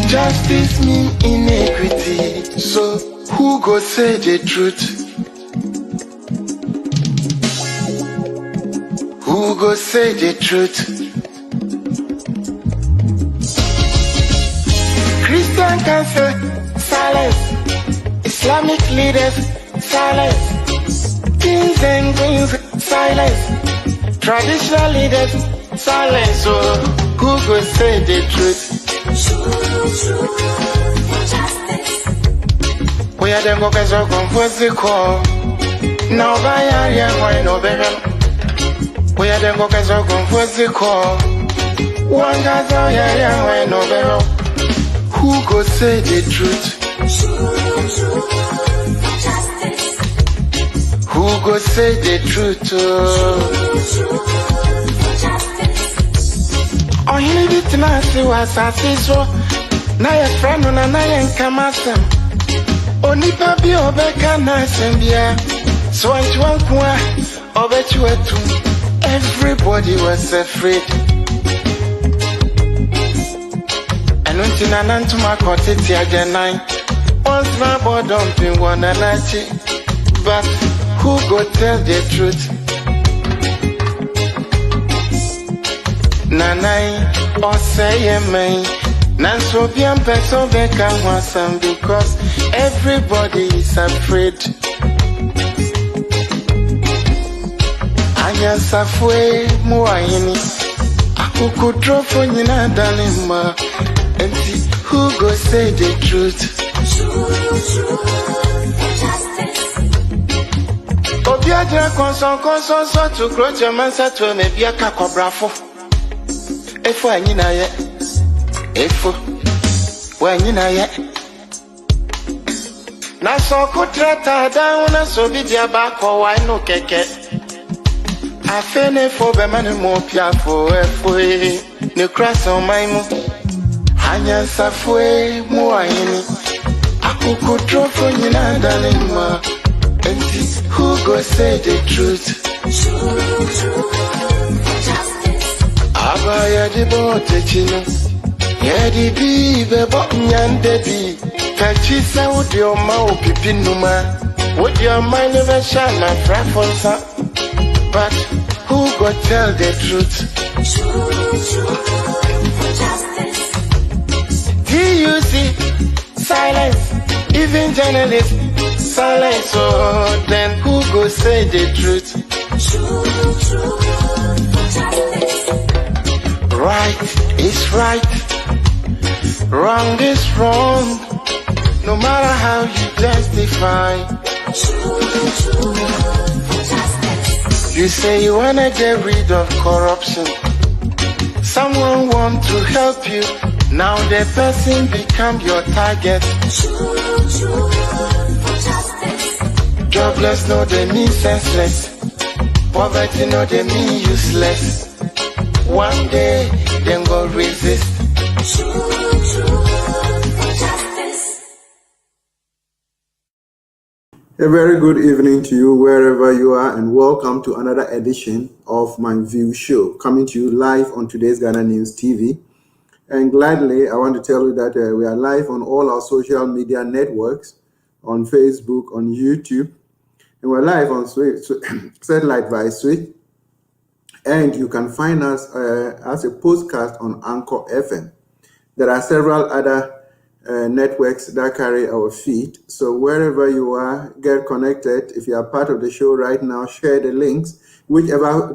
Justice mean inequity. So who go say the truth? Who go say the truth? Christian can say silence. Islamic leaders silence. Kings and queens silence. Traditional leaders silence. So who go say the truth? We are the workers of composite call. Now by area, why no better? We are the workers of composite call. One guy's out here, why no better? Who go say the truth? Who go say the truth? Oh, he need it now, see what's I see so. Now your friend on a night come at them. Only papi obeka nice and yeah. So I want one, obet you too. Everybody was afraid. And when you nan to my cottage, I get 9. Once my boy dumping one and I see. But who go tell the truth? Nanai or say me. Nanso bien person beka wasam because everybody is afraid. Anya safwe muayini. Aku drop on yina dalima. And who go say the truth? Obiaja konson so to grow your mansa to me be a kakobrafo. Efo anyina ye. Efo when you know yet. Na so kutrata down na so be dia back or why no keke. I fene for be man mo pia for efo ne cross on my mo. Hanya safwe mo ayini. Akuku drop for you na dalima. And who go say the truth? Abaya di bote chino. Yedi bi bebo nyande bi. Kachi sa udi oma upipi numa. Would your mind never shine my frafonsa? But who go tell the truth? TUC silence. Even journalists silence. Oh, then who go say the truth? Right is right. Wrong is wrong, no matter how you justify. You say you wanna get rid of corruption. Someone want to help you, now the person become your target. Jobless no they mean senseless. Poverty no they mean useless. One day them go resist. A very good evening to you wherever you are, and welcome to another edition of MyView Show, coming to you live on Today's Ghana News TV. And gladly, I want to tell you that we are live on all our social media networks, on Facebook, on YouTube, and we're live on satellite via Switch. And you can find us as a podcast on Anchor FM. There are several other networks that carry our feed. So wherever you are, get connected. If you are part of the show right now, share the links. Whichever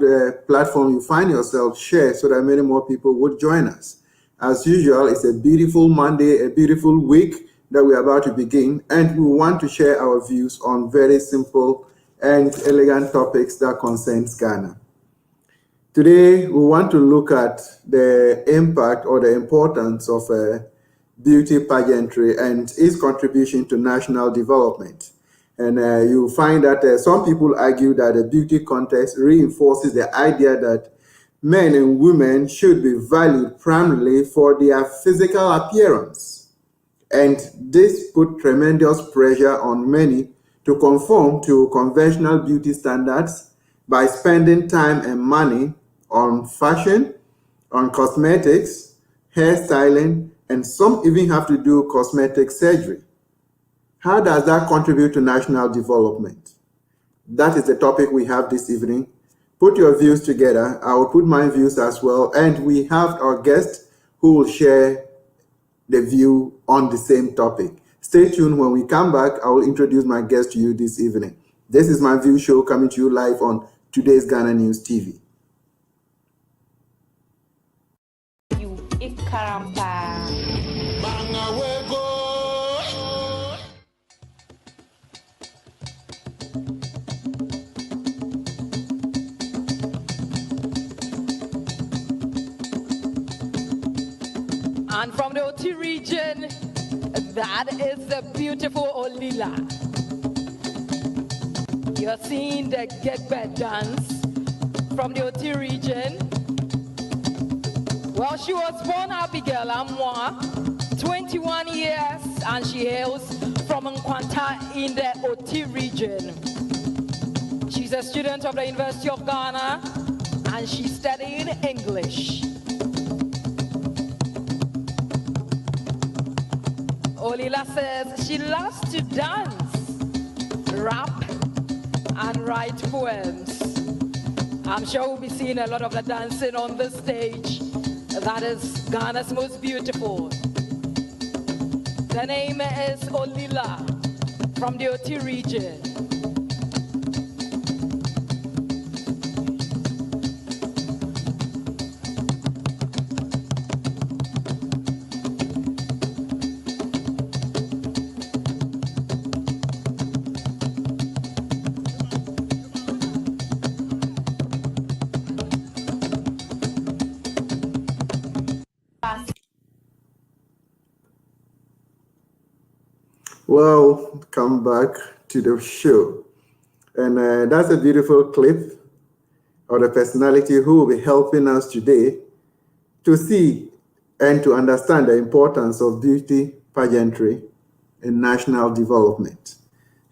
platform you find yourself, share so that many more people would join us. As usual, it's a beautiful Monday, a beautiful week that we're about to begin. And we want to share our views on very simple and elegant topics that concerns Ghana. Today, we want to look at the impact or the importance of beauty pageantry and its contribution to national development. And you find that some people argue that the beauty contest reinforces the idea that men and women should be valued primarily for their physical appearance. And this put tremendous pressure on many to conform to conventional beauty standards by spending time and money on fashion, on cosmetics, hairstyling, and some even have to do cosmetic surgery. How does that contribute to national development? That is the topic we have this evening. Put your views together. I will put my views as well. And we have our guest who will share the view on the same topic. Stay tuned. When we come back, I will introduce my guest to you this evening. This is MyView Show coming to you live on Today's Ghana News TV. And from the OT region, that is the beautiful Olila. You're seeing the Get Bed dance from the OT region. Well, she was born Abigail Amwa, 21 years, and she hails from Nkwanta in the OT region. She's a student of the University of Ghana, and she's studying English. Olila says she loves to dance, rap, and write poems. I'm sure we'll be seeing a lot of the dancing on the stage. That is Ghana's most beautiful. The name is Olila from the OT region. Welcome back to the show. And that's a beautiful clip of the personality who will be helping us today to see and to understand the importance of beauty pageantry in national development.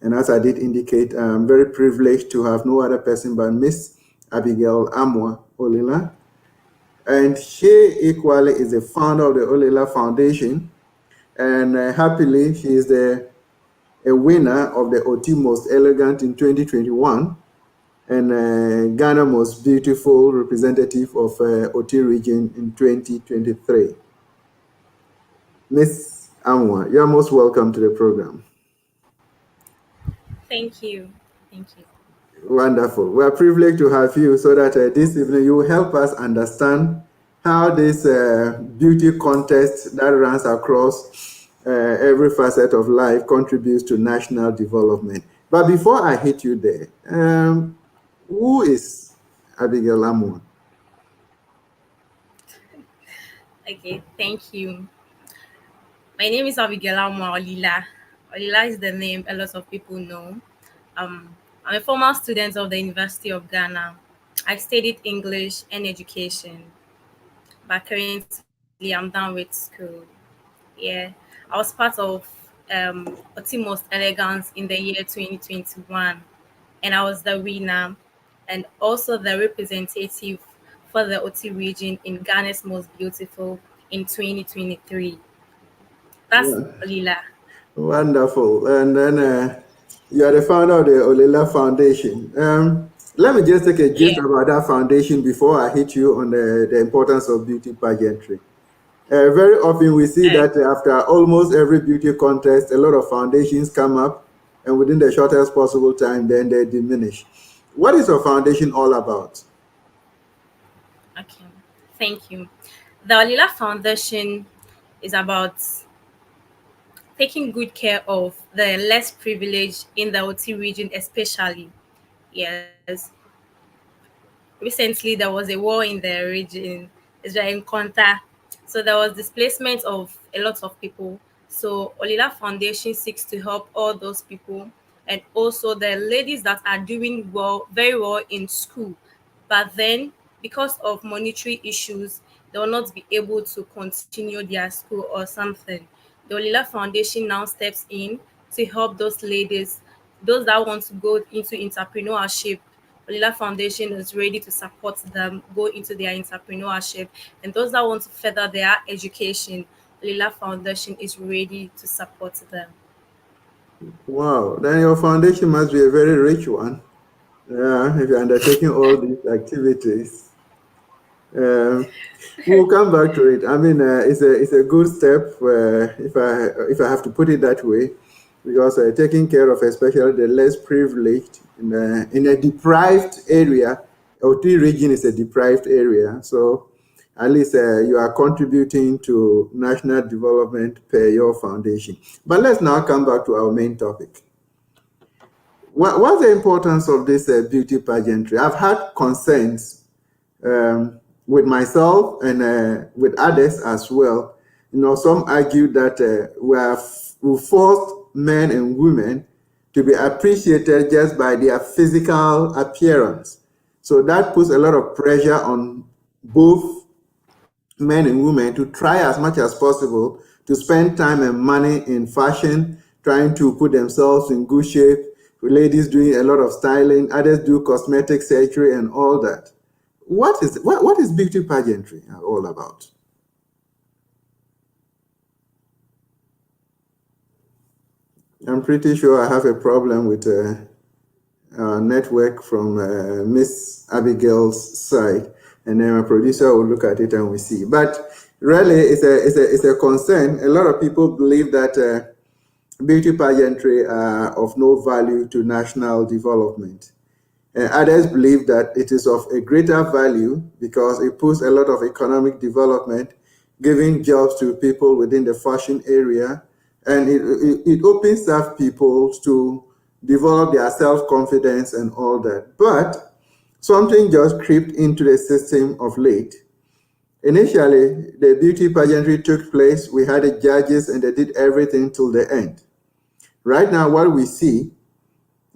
And as I did indicate, I'm very privileged to have no other person but Miss Abigail Amwa Olila. And she equally is the founder of the Olila Foundation. And happily, she is a winner of the OT Most Elegant in 2021 and Ghana Most Beautiful Representative of OT Region in 2023. Miss Amwa, you are most welcome to the program. Thank you. Thank you. Wonderful. We are privileged to have you so that this evening you will help us understand how this beauty contest that runs across every facet of life contributes to national development. But before I hit you there, who is Abigail Amwa? Okay, thank you. My name is Abigail Amwa Olila. Olila is the name a lot of people know. I'm a former student of the University of Ghana. I studied English and education, but currently I'm done with school. Yeah, I was part of Ultimos Elegance in the year 2021, and I was the winner and also the representative for the OT region in Ghana's Most Beautiful in 2023. That's Yeah. Olila. Wonderful. And then you are the founder of the Olila Foundation. Let me just take a gist Yeah. about that foundation before I hit you on the importance of beauty pageantry. Very often we see that after almost every beauty contest, a lot of foundations come up, and within the shortest possible time, then they diminish. What is your foundation all about? Okay. Thank you. The Olila Foundation is about taking good care of the less privileged in the OT region, especially. Yes. Recently, there was a war in the region, Israel encounter. So there was displacement of a lot of people. So Olila Foundation seeks to help all those people and also the ladies that are doing well, very well in school, but then because of monetary issues, they will not be able to continue their school or something. The Olila Foundation now steps in to help those ladies, those that want to go into entrepreneurship. Olila Foundation is ready to support them go into their entrepreneurship, and those that want to further their education. Olila Foundation is ready to support them. Wow, then your foundation must be a very rich one. Yeah, if you're undertaking all these activities. Um, we'll come back to it. I mean, it's a good step if I have to put it that way, because taking care of especially the less privileged in a deprived area. Oti region is a deprived area, so at least you are contributing to national development per your foundation. But let's now come back to our main topic. What's the importance of this beauty pageantry? I've had concerns with myself and with others as well. You know, some argue that we forced men and women to be appreciated just by their physical appearance. So that puts a lot of pressure on both men and women to try as much as possible to spend time and money in fashion, trying to put themselves in good shape. Ladies doing a lot of styling, others do cosmetic surgery and all that. What is beauty pageantry all about? I'm pretty sure I have a problem with network from Miss Abigail's side, and then my producer will look at it and we see. But really, it's a concern. A lot of people believe that beauty pageantry are of no value to national development. And others believe that it is of a greater value because it puts a lot of economic development, giving jobs to people within the fashion area, and it opens up people to develop their self-confidence and all that. But something just crept into the system of late. Initially, the beauty pageantry took place. We had the judges and they did everything till the end. Right now, what we see,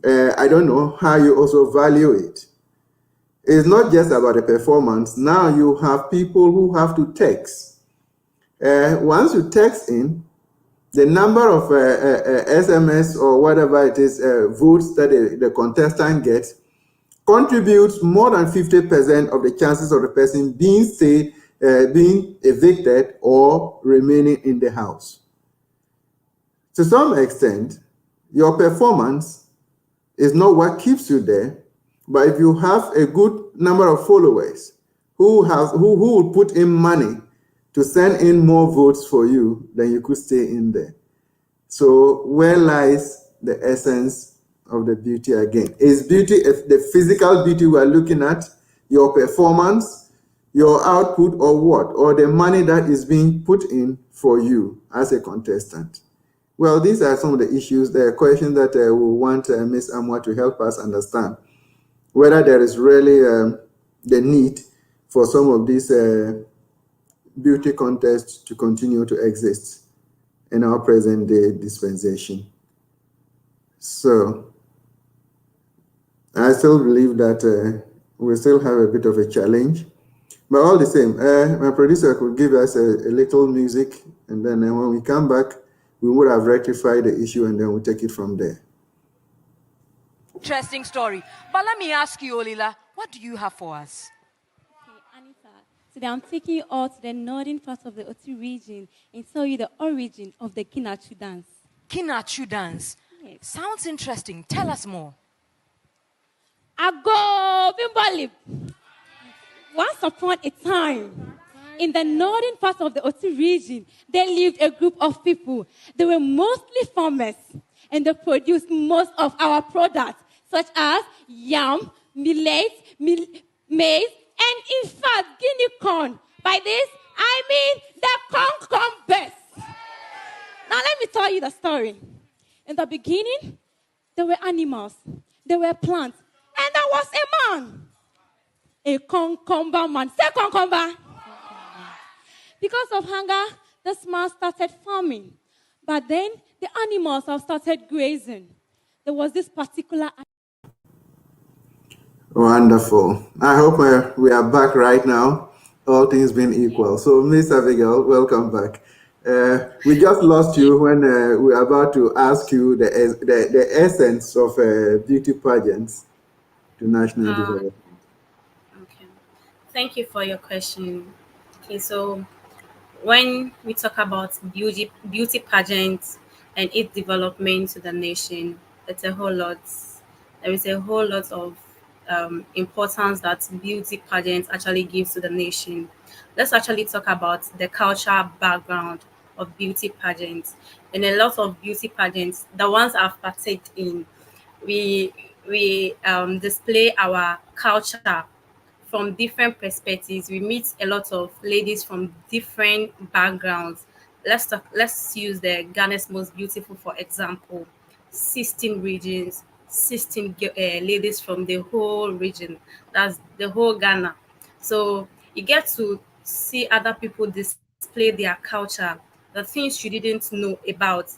I don't know how you also value it. It's not just about the performance. Now you have people who have to text. Once you text in, the number of SMS or whatever it is, votes that the contestant gets contributes more than 50% of the chances of the person being evicted or remaining in the house. To some extent, your performance is not what keeps you there, but if you have a good number of followers who will put in money to send in more votes for you, then you could stay in there. So where lies the essence of the beauty again? Is beauty the physical beauty we're looking at, your performance, your output, or what? Or the money that is being put in for you as a contestant? Well, these are some of the issues, the questions that we want Ms. Amwa to help us understand. Whether there is really the need for some of these beauty contests to continue to exist in our present day dispensation. So, I still believe that we still have a bit of a challenge. But all the same, my producer could give us a little music, and then when we come back, we would have rectified the issue, and then we'll take it from there. Interesting story. But let me ask you, Olila, what do you have for us? Okay, Anita, today I'm taking you all to the northern part of the Oti region and tell you the origin of the Kinachu dance. Kinachu dance? Yes. Sounds interesting. Tell us more. Ago Bimbali. Once upon a time, in the northern part of the Oti region, there lived a group of people. They were mostly farmers, and they produced most of our products, such as yam, millet, maize, and in fact, guinea corn. By this, I mean the cucumbers. Now, let me tell you the story. In the beginning, there were animals, there were plants, and there was a man. A cucumber man. Say cucumber. Because of hunger, this man started farming. But then the animals have started grazing. There was this particular. Wonderful. I hope we are back right now, all things being equal. So, Miss Abigail, welcome back. We just lost you when we were about to ask you the essence of beauty pageants to national development. Okay. Thank you for your question. Okay, so when we talk about beauty pageants and its development to the nation, it's a whole lot. There is a whole lot of importance that beauty pageants actually gives to the nation. Let's actually talk about the cultural background of beauty pageants. And a lot of beauty pageants, the ones I've partaked in, we we display our culture from different perspectives. We meet a lot of ladies from different backgrounds. Let's use the Ghana's most beautiful for example. 16 regions, 16 ladies from the whole region. That's the whole Ghana. So you get to see other people display their culture, the things you didn't know about.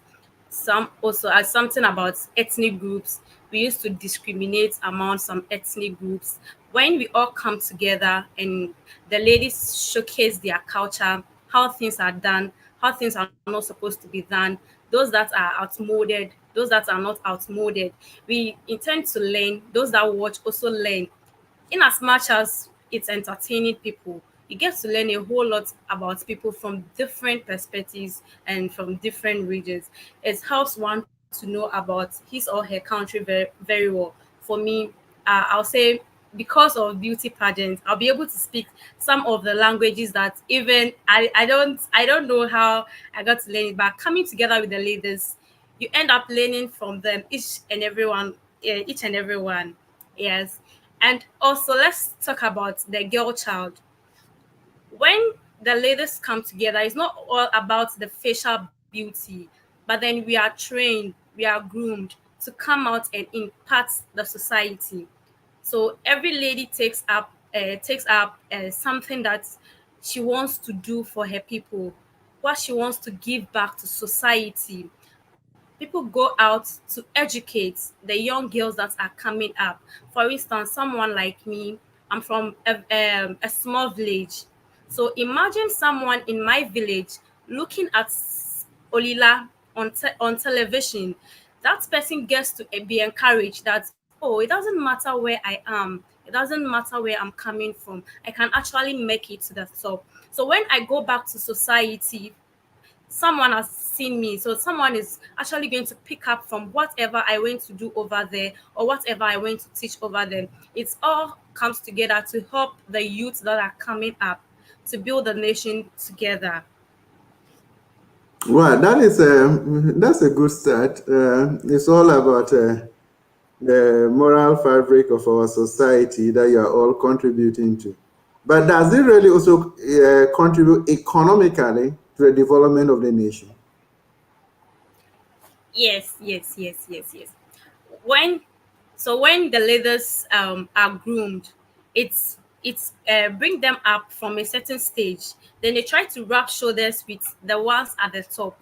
Some also as something about ethnic groups. We used to discriminate among some ethnic groups. When we all come together and the ladies showcase their culture, how things are done, how things are not supposed to be done, those that are outmoded, those that are not outmoded, we intend to learn. Those that watch also learn. In as much as it's entertaining people, you get to learn a whole lot about people from different perspectives and from different regions. It helps one to know about his or her country very well. For me, I'll say because of beauty pageants, I'll be able to speak some of the languages that even I don't know how I got to learn it, but coming together with the ladies, you end up learning from them, each and every one. Yes. And also, let's talk about the girl child. When the ladies come together, it's not all about the facial beauty, but then we are trained, we are groomed to come out and impact the society. So every lady takes up something that she wants to do for her people, what she wants to give back to society. People go out to educate the young girls that are coming up. For instance, someone like me, I'm from a small village. So imagine someone in my village looking at Olila on television. That person gets to be encouraged that, oh, it doesn't matter where I am. It doesn't matter where I'm coming from. I can actually make it to the top. So when I go back to society, someone has seen me, so someone is actually going to pick up from whatever I went to do over there or whatever I went to teach over there. It all comes together to help the youth that are coming up to build the nation together. Well, that's a good start. It's all about the moral fabric of our society that you are all contributing to. But does it really also contribute economically to the development of the nation? Yes. When when the leaders are groomed, it's bring them up from a certain stage. Then they try to rub shoulders with the ones at the top.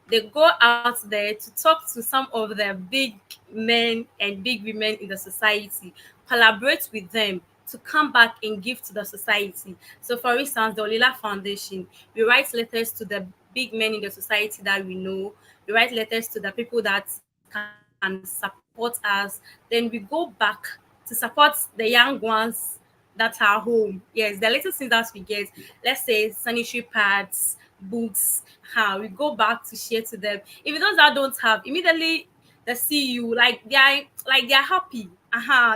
They go out there to talk to some of the big men and big women in the society, collaborate with them to come back and give to the society. So, for instance, the Olila Foundation, we write letters to the big men in the society that we know. We write letters to the people that can support us. Then we go back to support the young ones that are home. Yes, the little things that we get, let's say sanitary pads, books, how we go back to share to them. Even those that don't have, immediately they see you like they're happy.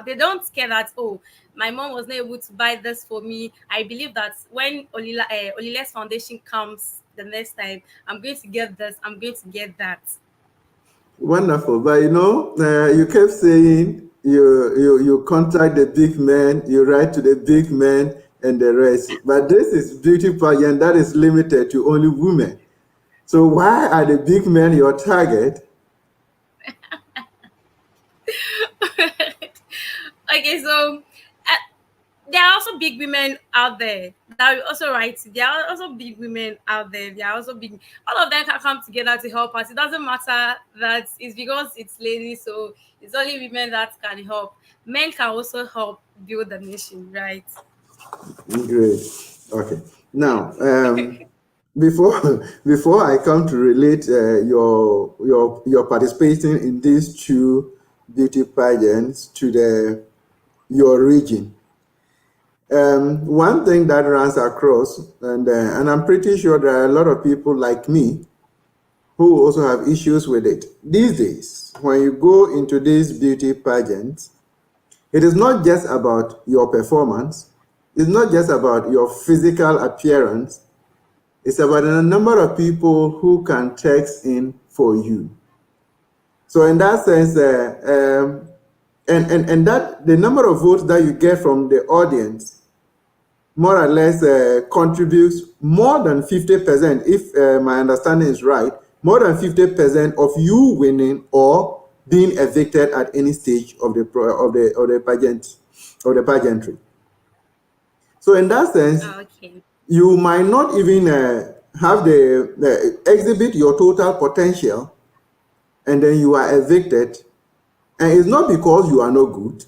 They don't care that, oh, my mom was not able to buy this for me. I believe that when Olila's foundation comes the next time, I'm going to get this, I'm going to get that. Wonderful. But you kept saying you contact the big men, you write to the big men and the rest. But this is beauty pageant that is limited to only women. So why are the big men your target? Okay, so there are also big women out there that we also write. There are also big women out there. There are also big. All of them can come together to help us. It doesn't matter that it's because it's ladies, so it's only women that can help. Men can also help build the nation, right? Great. Okay. Now, before before I come to relate your participating in these two beauty pageants to your region, One thing that runs across, and I'm pretty sure there are a lot of people like me who also have issues with it. These days, when you go into these beauty pageants, it is not just about your performance, it's not just about your physical appearance, it's about a number of people who can text in for you. So in that sense, and that the number of votes that you get from the audience more or less contributes more than 50%, if my understanding is right, more than 50% of you winning or being evicted at any stage of the pageantry. So in that sense, Okay. you might not even have the exhibit your total potential, and then you are evicted. And it's not because you are not good,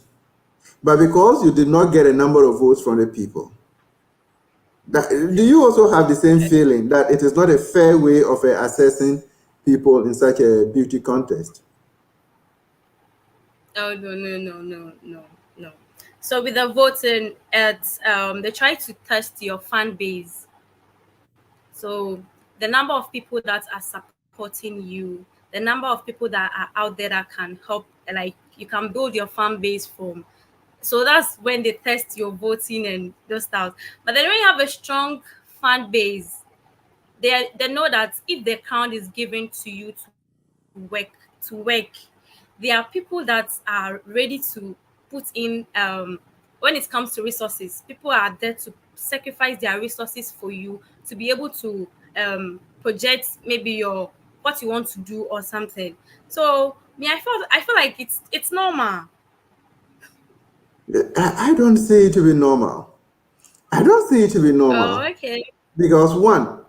but because you did not get a number of votes from the people. Do you also have the same feeling that it is not a fair way of assessing people in such a beauty contest? Oh, no. So with the voting, it's they try to test your fan base. So the number of people that are supporting you, the number of people that are out there that can help, like you can build your fan base from. So that's when they test your voting and those stuff. But then when you have a strong fan base, they know that if the crown is given to you to work, there are people that are ready to put in when it comes to resources. People are there to sacrifice their resources for you to be able to project maybe your what you want to do or something. So me, I feel like it's normal. I don't see it to be normal. I don't see it to be Oh, normal okay. because one,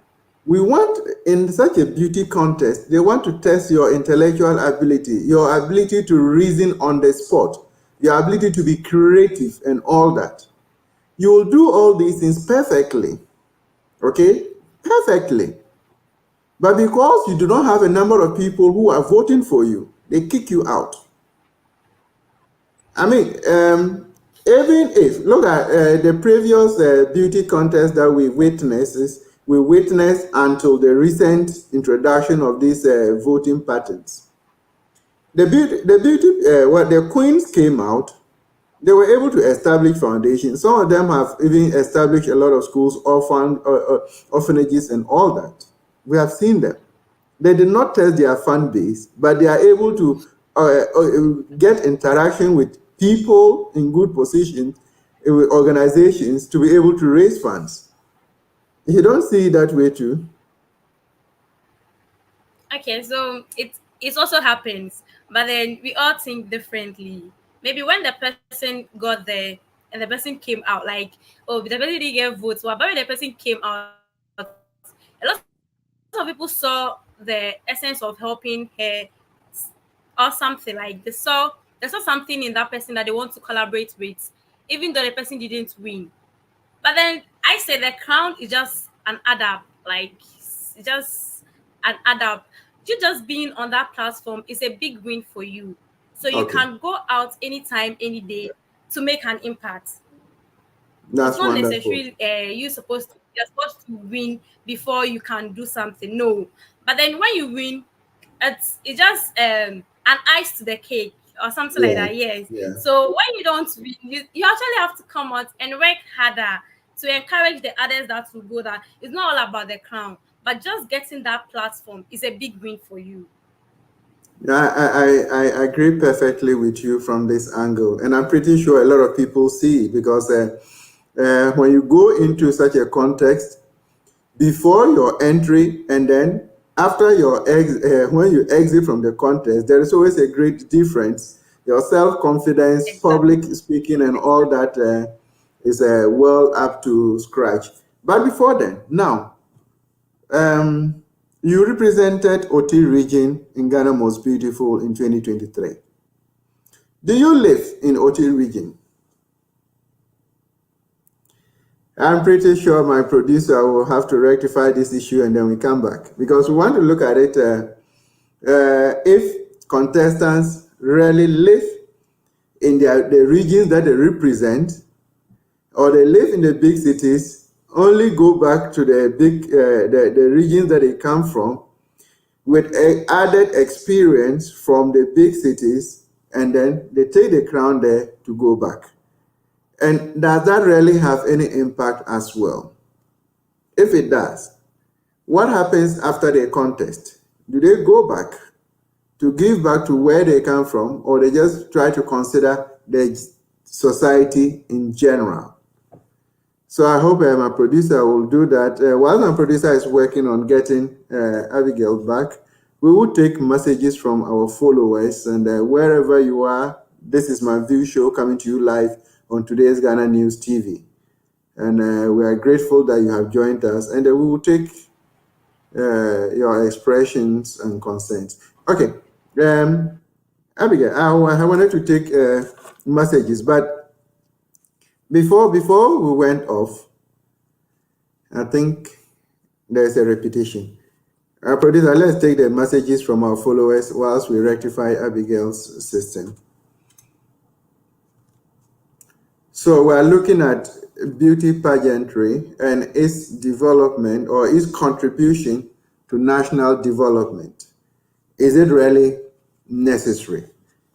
we want in such a beauty contest, they want to test your intellectual ability, your ability to reason on the spot, your ability to be creative and all that. You will do all these things perfectly, okay? Perfectly. But because you do not have a number of people who are voting for you, they kick you out. I mean, even if, look at the previous beauty contest that we witnessed until the recent introduction of these voting patterns. The queens came out, they were able to establish foundations. Some of them have even established a lot of schools, orphanages, and all that. We have seen them. They did not test their fan base, but they are able to get interaction with people in good positions, with organizations to be able to raise funds. You don't see it that way too. Okay, so it also happens, but then we all think differently. Maybe when the person got there and the person came out, like, oh, the person didn't get votes, well, but when the person came out, a lot of people saw the essence of helping her or something. Like they saw something in that person that they want to collaborate with, even though the person didn't win. But then I say the crown is just an adapt, like it's just an adapt. You just being on that platform is a big win for you. So you Okay, can go out anytime, any day to make an impact. It's that's not wonderful. necessarily you're supposed to win before you can do something. No, but then when you win, it's just an ice to the cake or something like Yeah, that. Yes. yeah. So when you don't win, you actually have to come out and work harder to encourage the others that will go there. It's not all about the crown, but just getting that platform is a big win for you. Yeah, I agree perfectly with you from this angle, and I'm pretty sure a lot of people see it because when you go into such a context, before your entry and then after when you exit from the contest, there is always a great difference. Your self-confidence, public Exactly. speaking, and all that is well up to scratch. But before then, now, um, you represented OT region in Ghana Most Beautiful in 2023. Do you live in OT region? I'm pretty sure my producer will have to rectify this issue and then we come back because we want to look at it if contestants really live in the regions that they represent, or they live in the big cities, only go back to the the regions that they come from with added experience from the big cities, and then they take the crown there to go back. And does that really have any impact as well? If it does, what happens after the contest? Do they go back to give back to where they come from, or they just try to consider the society in general? So I hope my producer will do that. While my producer is working on getting Abigail back, we will take messages from our followers, and wherever you are, this is MyView Show coming to you live on today's Ghana News TV. And we are grateful that you have joined us, and we will take your expressions and concerns. Okay, Abigail, I wanted to take messages, but before we went off, I think there's a repetition. Our producer, let's take the messages from our followers whilst we rectify Abigail's system. So we're looking at beauty pageantry and its development or its contribution to national development. Is it really necessary?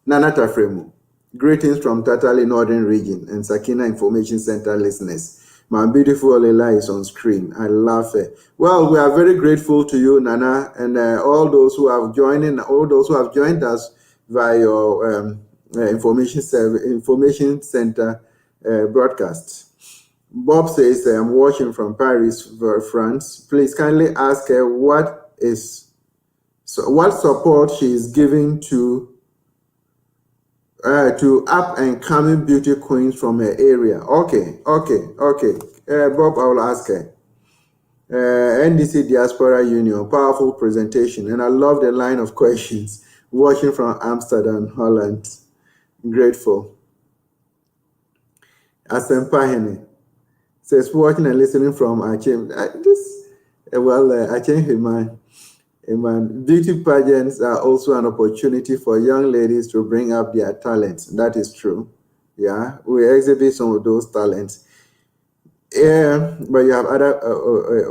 Nana Tafremu, greetings from Tatali Northern Region and Sakina Information Center listeners. My beautiful Olila is on screen. I love her. Well, we are very grateful to you, Nana, and all those who have joined us via your information center broadcast. Bob says, I'm watching from Paris, France. Please kindly ask her what support she is giving to up and coming beauty queens from her area. Okay. Bob, I will ask her. NDC Diaspora Union, powerful presentation, and I love the line of questions. Watching from Amsterdam, Holland. Grateful. Asempahene says, watching and listening from Achem. Achem Himan. Beauty pageants are also an opportunity for young ladies to bring up their talents. That is true. Yeah, we exhibit some of those talents. Yeah, but you have other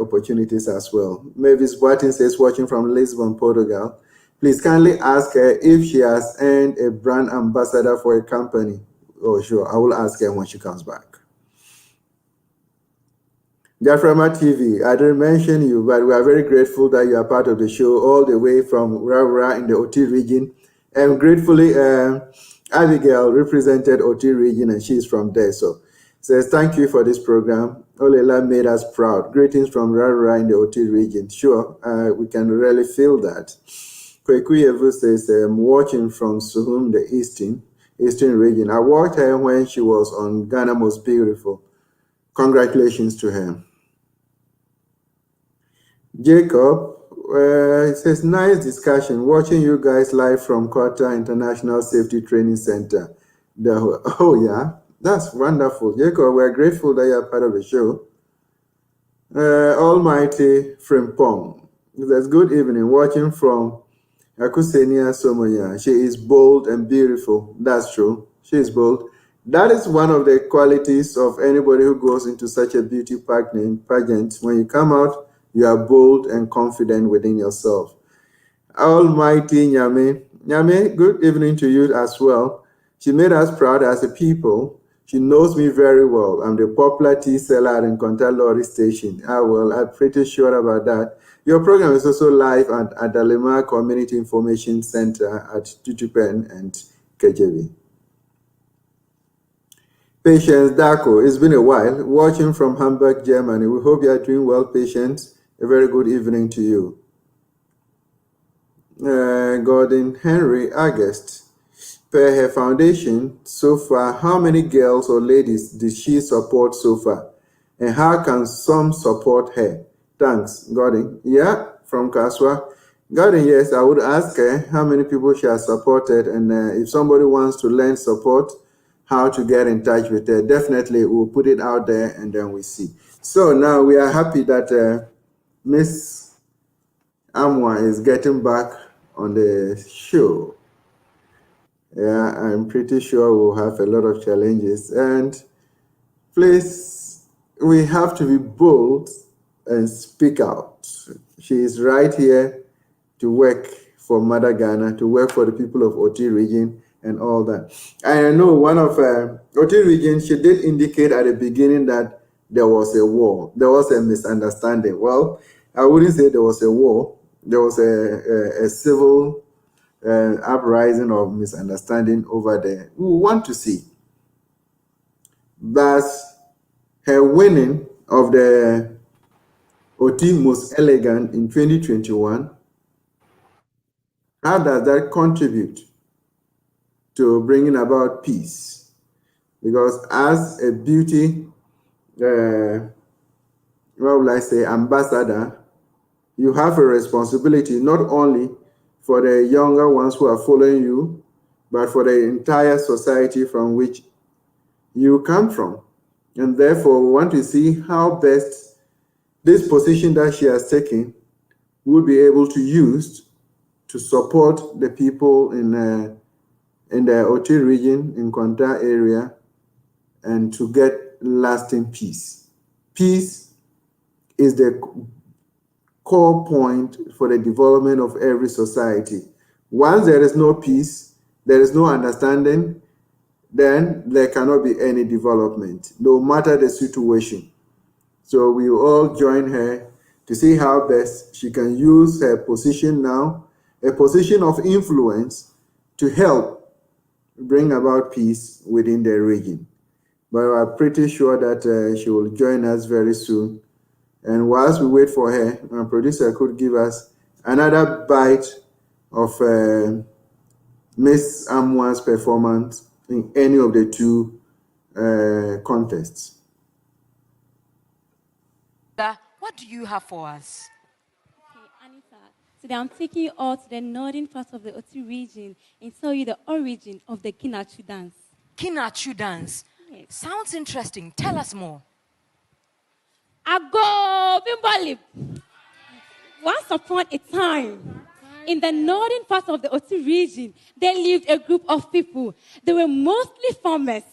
opportunities as well. Mavis Boatin says, watching from Lisbon, Portugal. Please kindly ask her if she has earned a brand ambassador for a company. Oh, sure. I will ask her when she comes back. Jaframa TV, I didn't mention you, but we are very grateful that you are part of the show all the way from Rawra in the OT region. And gratefully, Abigail represented OT region, and she's from there. So says, thank you for this program. Olila made us proud. Greetings from Rawra in the OT region. Sure, we can really feel that. Kwekuyevu says, I'm watching from Suhum, the eastern region. I watched her when she was on Ghana Most Beautiful. Congratulations to her. Jacob says, nice discussion. Watching you guys live from Qatar International Safety Training Center. Oh, yeah, that's wonderful. Jacob, we're grateful that you're part of the show. Almighty Frimpong says, good evening. Watching from Akusenia Somoya. She is bold and beautiful. That's true. She is bold. That is one of the qualities of anybody who goes into such a beauty pageant. When you come out, you are bold and confident within yourself. Almighty Nyame. Nyame, good evening to you as well. She made us proud as a people. She knows me very well. I'm the popular tea seller in Kontalori Station. I'm pretty sure about that. Your program is also live at Adalema Community Information Center at Tutupen and KJV. Patience Darko, it's been a while. Watching from Hamburg, Germany. We hope you are doing well, Patience. A very good evening to you. Gordon Henry August. Per her foundation, so far, how many girls or ladies did she support so far? And how can some support her? Thanks, Gordon. Yeah, from Kaswa. Gordon, yes, I would ask her how many people she has supported, and if somebody wants to learn support, how to get in touch with her. Definitely, we'll put it out there, and then we see. So now we are happy that Miss Amwa is getting back on the show. Yeah, I'm pretty sure we'll have a lot of challenges. And Please, we have to be bold and speak out. She is right here to work for Mother Ghana, to work for the people of Oti region and all that. I know one of Oti region, she did indicate at the beginning that there was a war. There was a misunderstanding. Well, I wouldn't say there was a war. There was a civil uprising or misunderstanding over there. We want to see that her winning of the Oti Most Elegant in 2021, how does that contribute to bringing about peace? Because as a beauty, what will I say, ambassador, you have a responsibility not only for the younger ones who are following you, but for the entire society from which you come from. And therefore, we want to see how best this position that she has taken will be able to use to support the people in the Oti region, in Kwanta area, and to get lasting peace. Peace is the core point for the development of every society. Once there is no peace, there is no understanding, then there cannot be any development, no matter the situation. So we will all join her to see how best she can use her position now, a position of influence, to help bring about peace within the region. But I'm pretty sure that she will join us very soon. And whilst we wait for her, our producer could give us another bite of Miss Amwa's performance in any of the two contests. What do you have for us? Okay, Anita, today I'm taking you all to the northern part of the Oti region and tell you the origin of the Kinachu dance. Kinachu dance? Yes. Sounds interesting. Tell us more. Ago Bimbalip. Once upon a time, in the northern part of the Oti region, there lived a group of people. They were mostly farmers,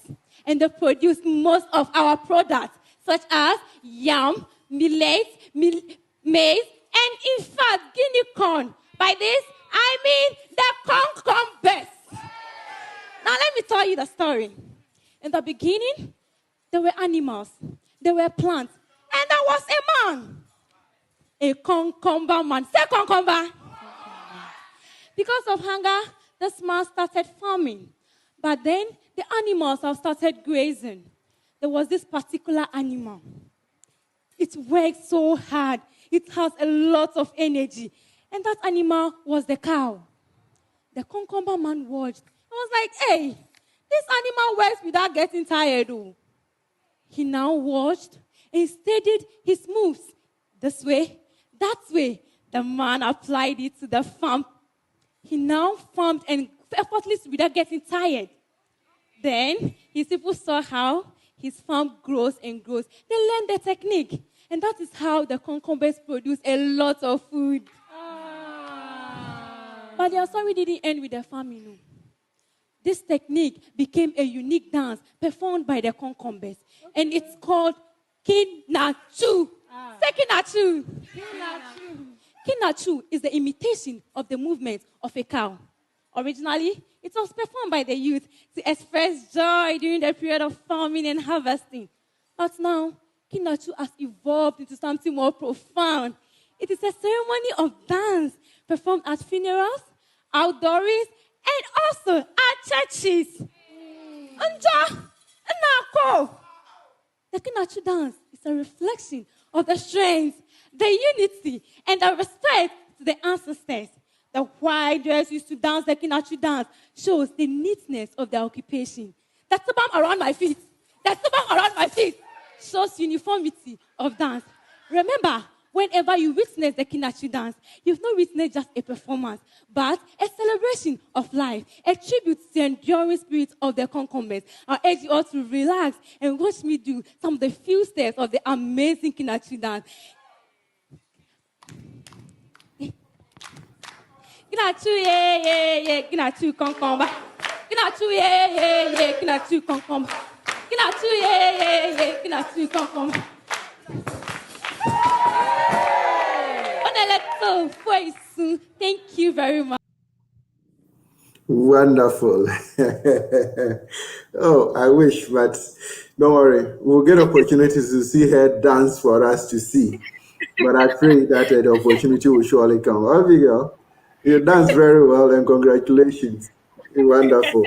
and they produced most of our products, such as yam, millet, maize, and in fact, guinea corn. By this, I mean the cucumbers. Now, let me tell you the story. In the beginning, there were animals, there were plants, and there was a man. A cucumber man. Say cucumber. Because of hunger, this man started farming. But then the animals have started grazing. There was this particular animal. It worked so hard. It has a lot of energy. And that animal was the cow. The cucumber man watched. I was like, hey, this animal works without getting tired. Oh. He now watched and studied his moves. This way, that way. The man applied it to the farm. He now farmed and effortlessly without getting tired. Then his people saw how his farm grows and grows. They learned the technique. And that is how the cucumbers produce a lot of food. But their story didn't end with the farming. No. This technique became a unique dance performed by the cucumbers. Okay. And it's called Kinachu. Say Kinachu. Kinachu is the imitation of the movement of a cow. Originally, it was performed by the youth to express joy during the period of farming and harvesting. But now, Kinachu has evolved into something more profound. It is a ceremony of dance performed at funerals, outdoors, and also at churches. The Kinachu dance is a reflection of the strength, the unity, and the respect to the ancestors. The white dress used to dance the Kinachu dance shows the neatness of their occupation. The tubam around my feet, shows uniformity of dance. Remember, whenever you witness the Kinachu dance, you've not witnessed just a performance, but a celebration of life, a tribute to the enduring spirit of the cucumbers. I urge you all to relax and watch me do some of the few steps of the amazing Kinachu dance. Kinachu, yeah, yeah, yeah, Kinachu, cucumber. Kinachu, yeah, yeah, yeah, Kinachu, cucumber. Kinatu, yeah. Kinatu, come. Thank you very much. Wonderful. Oh, I wish, but don't worry. We'll get opportunities to see her dance for us to see. But I pray that the opportunity will surely come. Abigail, you dance very well, and congratulations. Wonderful.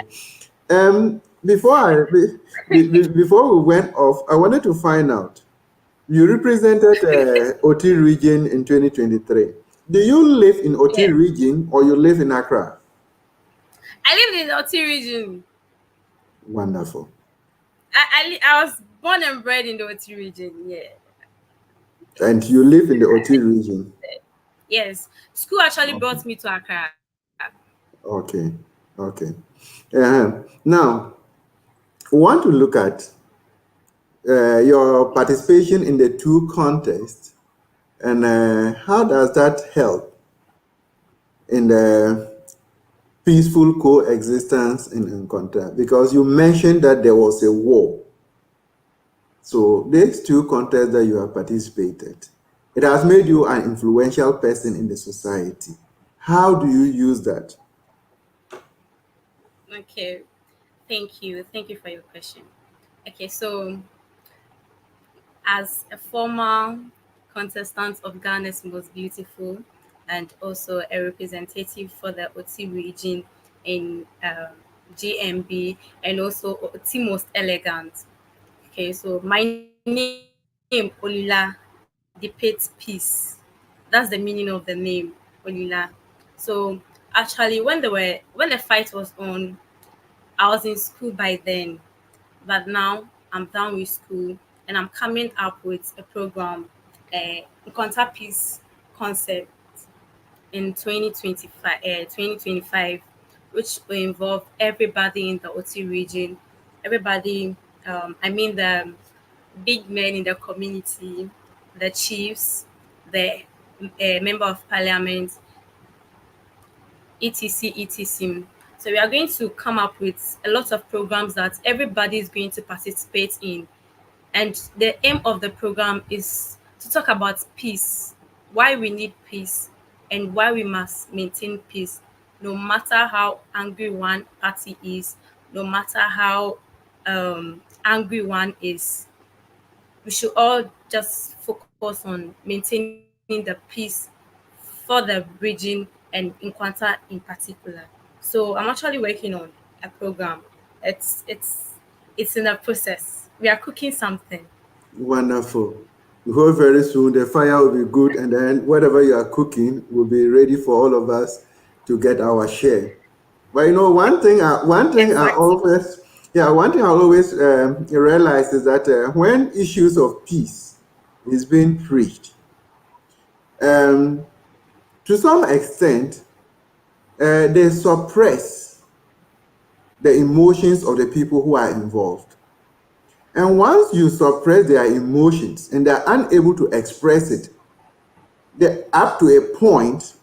Before before we went off, I wanted to find out. You represented OT region in 2023. Do you live in OT Yes. region or you live in Accra? I live in the Oti region. Wonderful. I was born and bred in the Oti region. Yeah. And you live in the OT region. Yes. School actually brought me to Accra. Okay. Now, we want to look at your participation in the two contests and how does that help in the peaceful coexistence in Nkonta? Because you mentioned that there was a war. So these two contests that you have participated, it has made you an influential person in the society. How do you use that? Okay. Thank you. Thank you for your question. Okay, so as a former contestant of Ghana's Most Beautiful and also a representative for the OT region in GMB and also OT Most Elegant. Okay, so my name, Olila, depicts peace. That's the meaning of the name, Olila. So actually, when the fight was on, I was in school by then, but now I'm done with school and I'm coming up with a program, Encounter Peace concept in 2025, which will involve everybody in the OT region, everybody, I mean the big men in the community, the chiefs, the member of parliament, etc. So we are going to come up with a lot of programs that everybody is going to participate in. And the aim of the program is to talk about peace, why we need peace, and why we must maintain peace, no matter how angry one party is, no matter how angry one is. We should all just focus on maintaining the peace for the region and Nkwanta in particular. So I'm actually working on a program. It's in a process. We are cooking something. Wonderful. We hope very soon the fire will be good, and then whatever you are cooking will be ready for all of us to get our share. But you know, one thing I Exactly. always realize is that when issues of peace is being preached, um, to some extent, they suppress the emotions of the people who are involved. And once you suppress their emotions and they're unable to express it, up to a point,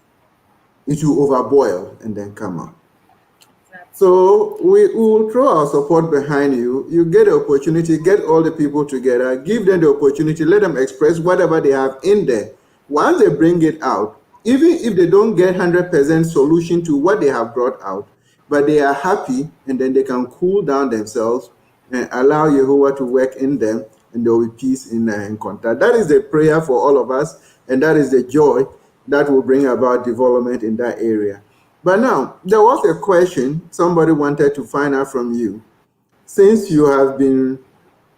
it will overboil and then come out. So we will throw our support behind you. You get the opportunity, get all the people together, give them the opportunity, let them express whatever they have in there. Once they bring it out, even if they don't get 100% solution to what they have brought out, but they are happy, and then they can cool down themselves and allow Yehovah to work in them, and there will be peace in contact. That is the prayer for all of us, and that is the joy that will bring about development in that area. But now, there was a question somebody wanted to find out from you. Since you have been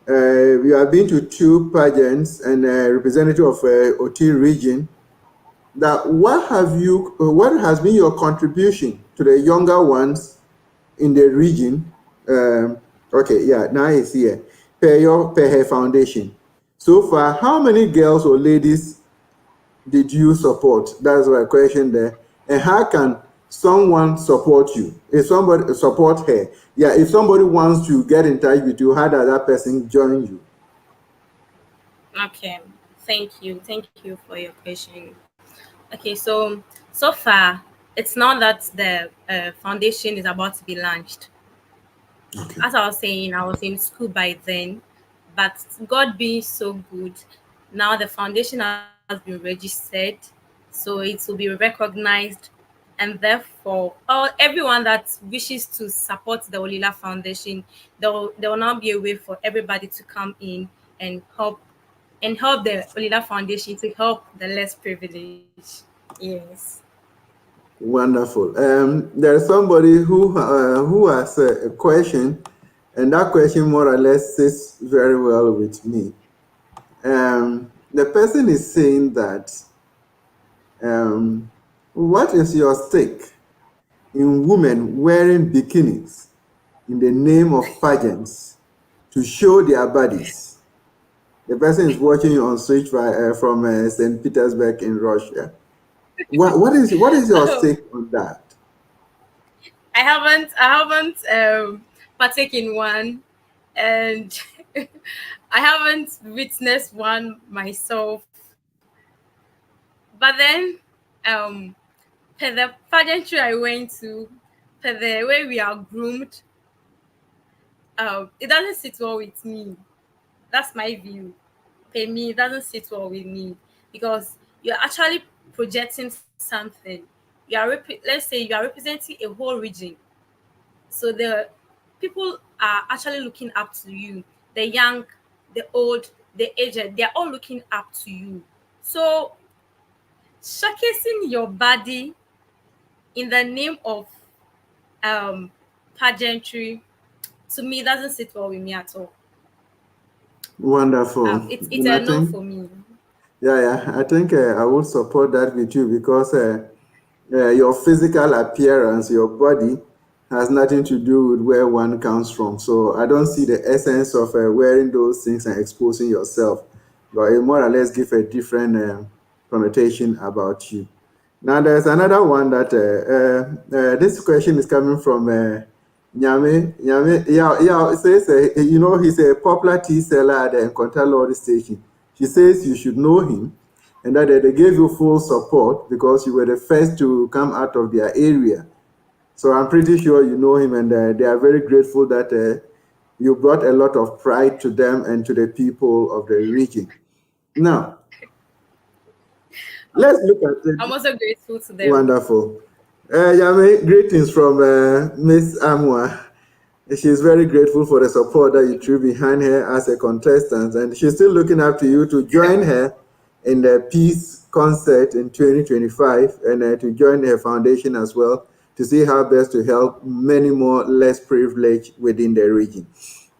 to two pageants and representative of OT region, that what has been your contribution to the younger ones in the region? Okay, yeah, now it's here. Per her foundation. So far, how many girls or ladies did you support? That's my question there. And how can someone support you? If somebody support her, yeah, if somebody wants to get in touch with you, how does that person join you? Okay. Thank you. Thank you for your question. Okay, so far, it's not that the foundation is about to be launched. Okay. As I was saying, I was in school by then, but God being so good, now the foundation has been registered, so it will be recognized, and therefore, everyone that wishes to support the Olila Foundation, there will now be a way for everybody to come in and help the Olila Foundation to help the less privileged. Yes. Wonderful. There's somebody who has a question, and that question more or less sits very well with me. The person is saying that, what is your stake in women wearing bikinis in the name of pageants to show their bodies? The person is watching you on Switch from St. Petersburg in Russia. What is your stake on that? I haven't partaken one, and I haven't witnessed one myself. But then, um, per the pageantry I went to, per the way we are groomed, it doesn't sit well with me. That's my view. Per me, it doesn't sit well with me because you're actually projecting something. Let's say you are representing a whole region. So the people are actually looking up to you. The young, the old, the aged, they are all looking up to you. So showcasing your body in the name of um pageantry, to me, doesn't sit well with me at all. Wonderful. It's And a I no think, for me. yeah, I think I would support that with you because your physical appearance, your body, has nothing to do with where one comes from. So I don't see the essence of wearing those things and exposing yourself. But it more or less give a different connotation about you. Now there's another one that this question is coming from Nyame. Nyame, yeah, it says, he's a popular tea seller at the Encounter Lord station. She says you should know him and that they gave you full support because you were the first to come out of their area. So I'm pretty sure you know him, and they are very grateful that you brought a lot of pride to them and to the people of the region. Now, let's look at it. I'm also grateful to them. Wonderful. Yami, greetings from Miss Amwa. She's very grateful for the support that you threw behind her as a contestant, and she's still looking up to you to join her in the peace concert in 2025 and to join her foundation as well to see how best to help many more less privileged within the region.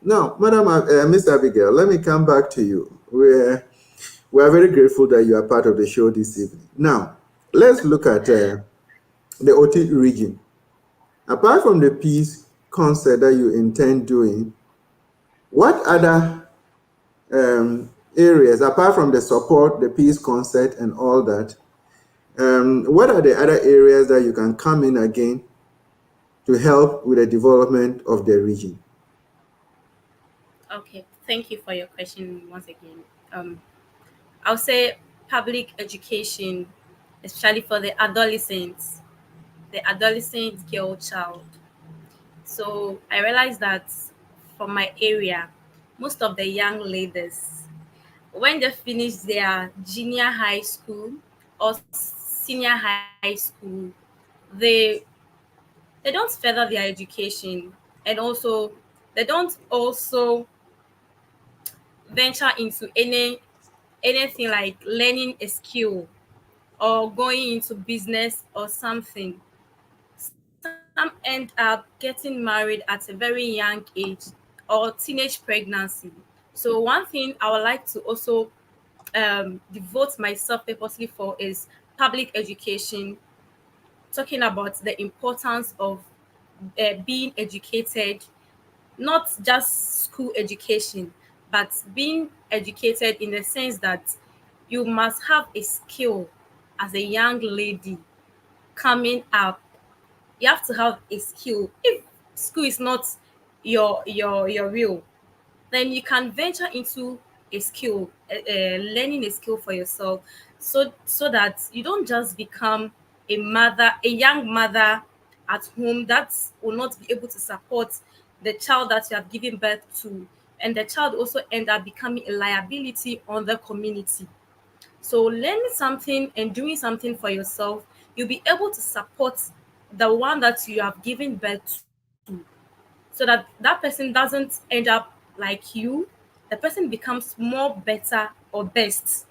Now, Madam Miss Abigail, let me come back to you. We are very grateful that you are part of the show this evening. Now, let's look at the OT region. Apart from the peace concert that you intend doing, what other areas, apart from the support, the peace concert, and all that, what are the other areas that you can come in again to help with the development of the region? Okay, thank you for your question once again. I'll say public education, especially for the adolescent girl child. So I realized that from my area, most of the young ladies, when they finish their junior high school or senior high school, they they don't further their education, and also they don't also venture into anything like learning a skill or going into business or something. Some end up getting married at a very young age or teenage pregnancy. So one thing I would like to also devote myself purposely for is public education, talking about the importance of being educated, not just school education, but being educated in the sense that you must have a skill as a young lady coming up. You have to have a skill. If school is not your real, then you can venture into a skill, learning a skill for yourself, so that you don't just become a young mother at home that will not be able to support the child that you have given birth to, and the child also end up becoming a liability on the community. So learning something and doing something for yourself, you'll be able to support the one that you have given birth to, so that that person doesn't end up like you. The person becomes more better or best.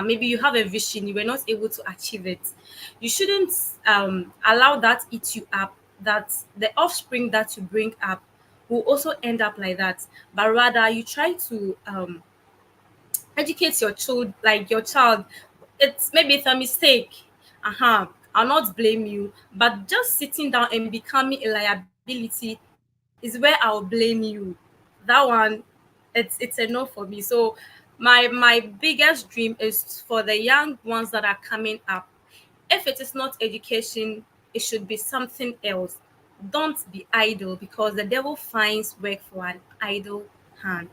Maybe you have a vision, you were not able to achieve it. You shouldn't allow that eat you up, that the offspring that you bring up will also end up like that. But rather, you try to educate your child, like your child. It's maybe it's a mistake. I'll not blame you, but just sitting down and becoming a liability is where I'll blame you. That one, it's a no for me. So my biggest dream is for the young ones that are coming up. If it is not education, it should be something else. Don't be idle, because the devil finds work for an idle hand.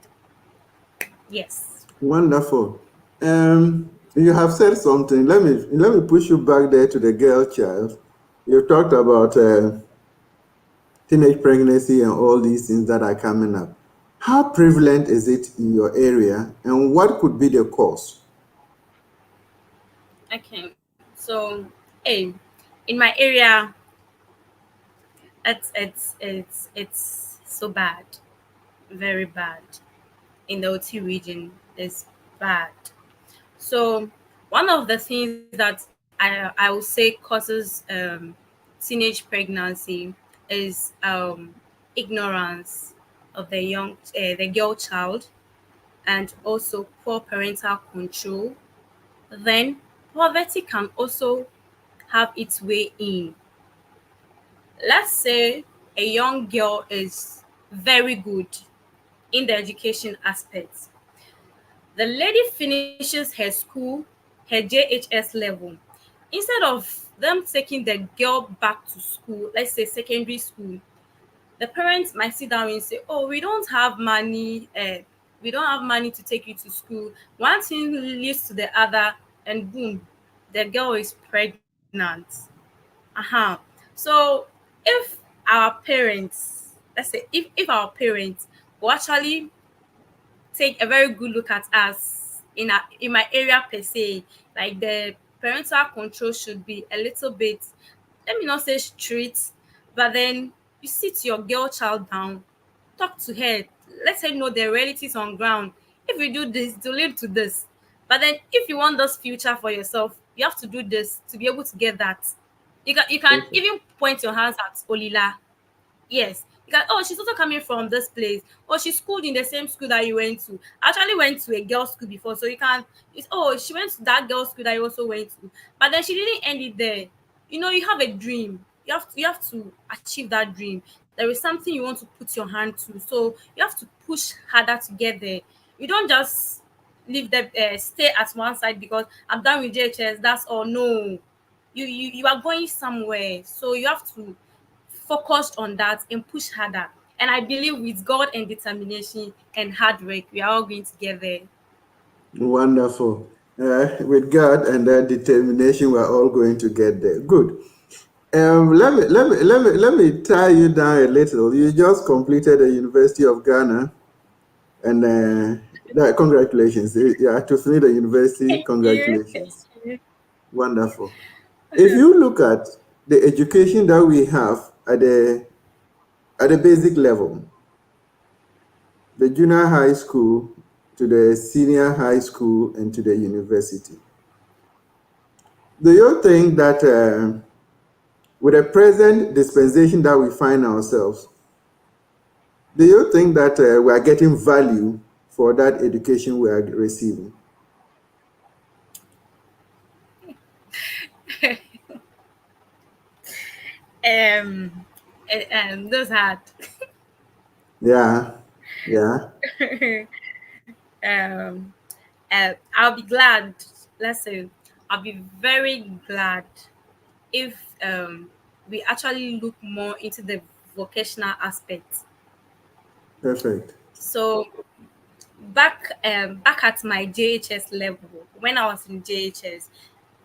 Yes. Wonderful. You have said something. Let me push you back there to the girl child. You talked about teenage pregnancy and all these things that are coming up. How prevalent is it in your area, and what could be the cause? Okay. So, hey, in my area, it's so bad, very bad. In the OT region, it's bad. So, one of the things that I would say causes teenage pregnancy is ignorance of the girl child, and also poor parental control. Then poverty can also have its way in. Let's say a young girl is very good in the education aspect. The lady finishes her school, her JHS level. Instead of them taking the girl back to school, let's say secondary school, the parents might sit down and say, "Oh, we don't have money. We don't have money to take you to school." One thing leads to the other, and boom, the girl is pregnant. So if our parents, let's say, if our parents will actually take a very good look at us in my area per se, like the parental control should be a little bit, let me not say strict, but then you sit your girl child down, talk to her, let her know the realities on ground. If you do this, to lead to this. But then if you want this future for yourself, you have to do this to be able to get that. You can Okay. even point your hands at Olila. Yes. Because, oh, she's also coming from this place. Or she schooled in the same school that you went to. I actually went to a girls' school before, so you can. It's, oh, she went to that girls' school that you also went to, but then she didn't end it there. You know, you have a dream. You have to achieve that dream. There is something you want to put your hand to, so you have to push harder to get there. You don't just leave the stay at one side because I'm done with JHS. That's all. No, you are going somewhere, so you have to focus on that and push harder. And I believe with God and determination and hard work, we are all going to get there. Wonderful. With God and that determination, we're all going to get there. Good. Let me tie you down a little. You just completed the University of Ghana, and congratulations. Yeah, to finish the university, Thank you. Thank congratulations. you. Wonderful. If you look at the education that we have at the basic level, the junior high school to the senior high school and to the university, do you think that with the present dispensation that we find ourselves, do you think that we are getting value for that education we are receiving? Those hard. Yeah, yeah, um, I'll be glad. Let's say, I'll be very glad if we actually look more into the vocational aspect. perfect. So back at my JHS level, when I was in JHS,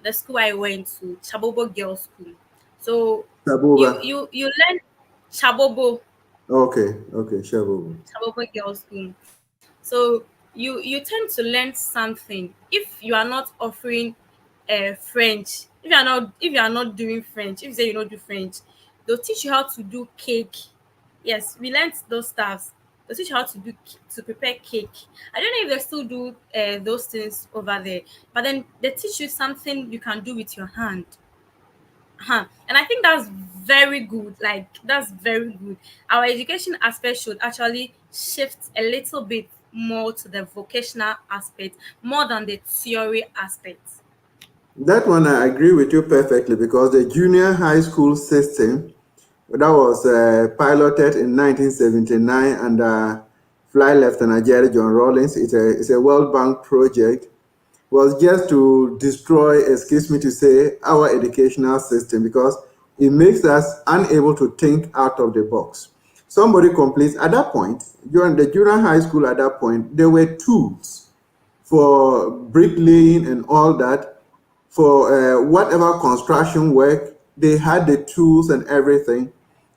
the school I went to, Chabobo Girls School. So Taboba. you learn Chabobo. Okay, Shabobo. Tabobo Girls School. So you tend to learn something if you are not offering French. If you are not doing French, if you say you don't do French, they'll teach you how to do cake. Yes, we learned those stuffs. They'll teach you how to prepare cake. I don't know if they still do those things over there, but then they teach you something you can do with your hand. And I think that's very good. Like, that's very good. Our education aspect should actually shift a little bit more to the vocational aspect more than the theory aspect. That one I agree with you perfectly because the junior high school system that was piloted in 1979 under Flight Lieutenant Jerry John Rawlings. It's a World Bank project. Was just to destroy, excuse me to say, our educational system because it makes us unable to think out of the box. Somebody completes at that point, during the junior high school at that point, there were tools for bricklaying and all that, for whatever construction work, they had the tools and everything.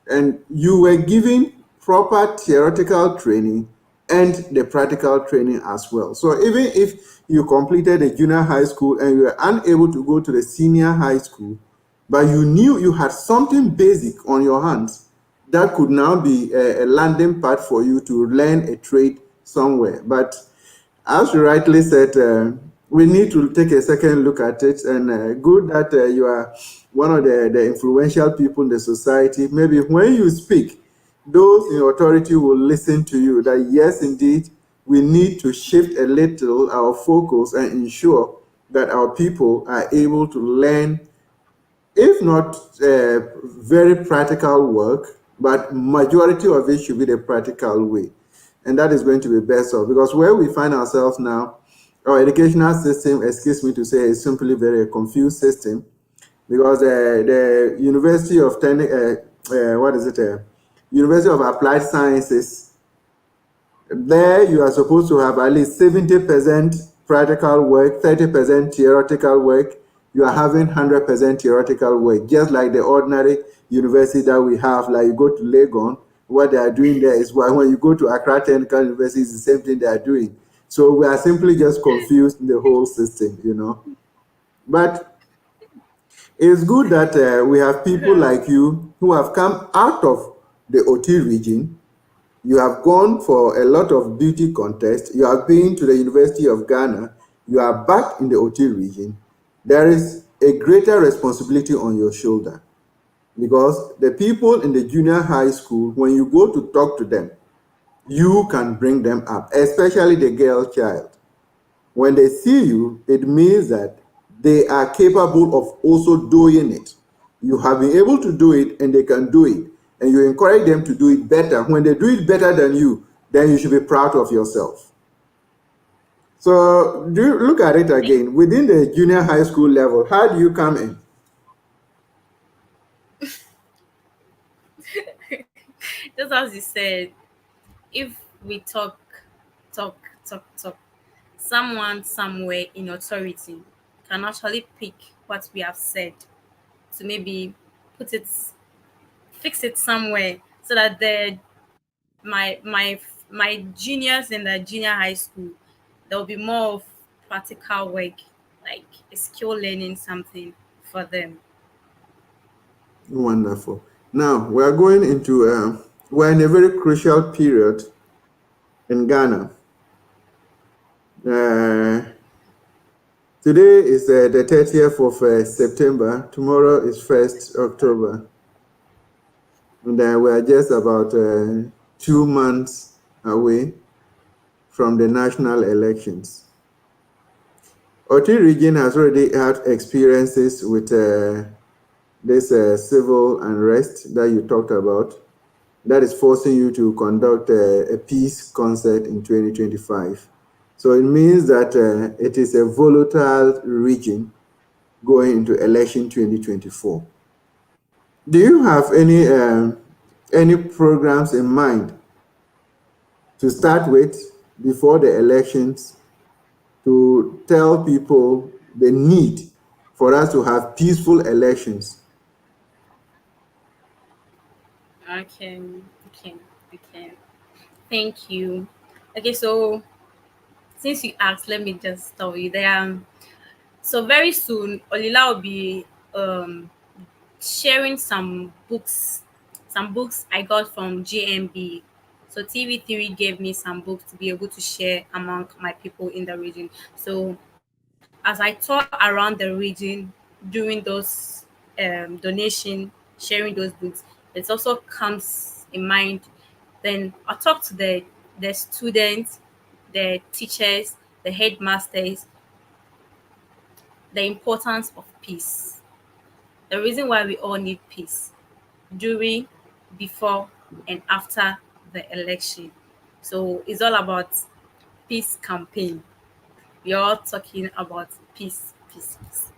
And you were given proper theoretical training and the practical training as well. So even if you completed a junior high school and you were unable to go to the senior high school, but you knew you had something basic on your hands, that could now be a landing pad for you to learn a trade somewhere. But as you rightly said, we need to take a second look at it. And good that you are one of the influential people in the society. Maybe when you speak, those in authority will listen to you. That yes, indeed, we need to shift a little our focus and ensure that our people are able to learn, if not very practical work, but majority of it should be the practical way. And that is going to be best off because where we find ourselves now, our educational system, excuse me to say, is simply very confused system because the University of University of Applied Sciences, there you are supposed to have at least 70% practical work, 30% theoretical work. You are having 100% theoretical work, just like the ordinary university that we have. Like you go to Legon, what they are doing there is why when you go to Accra Technical University, it's the same thing they are doing. So we are simply just confused in the whole system. But it's good that we have people like you who have come out of the OT region. You have gone for a lot of beauty contests. You have been to the University of Ghana. You are back in the OT region. There is a greater responsibility on your shoulder because the people in the junior high school, when you go to talk to them, you can bring them up, especially the girl child. When they see you, it means that they are capable of also doing it. You have been able to do it and they can do it. And you encourage them to do it better. When they do it better than you, then you should be proud of yourself. So do you look at it again. Within the junior high school level, how do you come in? Just as you said, if we talk, talk, someone somewhere in authority can actually pick what we have said to maybe put it, fix it somewhere so that my juniors in the junior high school, there will be more of practical work, like a skill learning something for them. Wonderful. Now we are going into we're in a very crucial period in Ghana. Today is the 30th of September. Tomorrow is 1st October. And we are just about 2 months away from the national elections. Oti region has already had experiences with this civil unrest that you talked about. That is forcing you to conduct a peace concert in 2025. So it means that it is a volatile region going into election 2024. Do you have any programs in mind to start with before the elections to tell people the need for us to have peaceful elections? Okay, okay. Okay. Thank you. Okay, so since you asked, let me just tell you that so very soon Olila will be sharing some books I got from JMB. So TV3 gave me some books to be able to share among my people in the region. So as I tour around the region doing those donation, sharing those books, it also comes in mind. Then I talk to the students, the teachers, the headmasters, the importance of peace. The reason why we all need peace during, before, and after the election. So it's all about peace campaign. We're all talking about peace, peace, peace.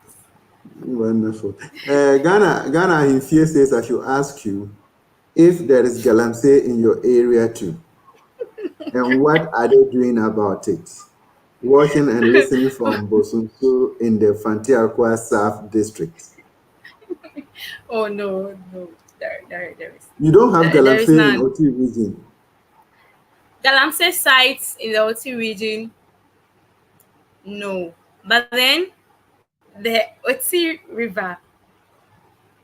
Wonderful. Ghana in fear says I should ask you if there is galamsey in your area too, and what are they doing about it? Watching and listening from Bosunsu in the Fantiakwa South District. Oh no, no, there is. You don't have There is galamsey in none. Oti region. Galamsey sites in the Oti region, no. But then the Oti River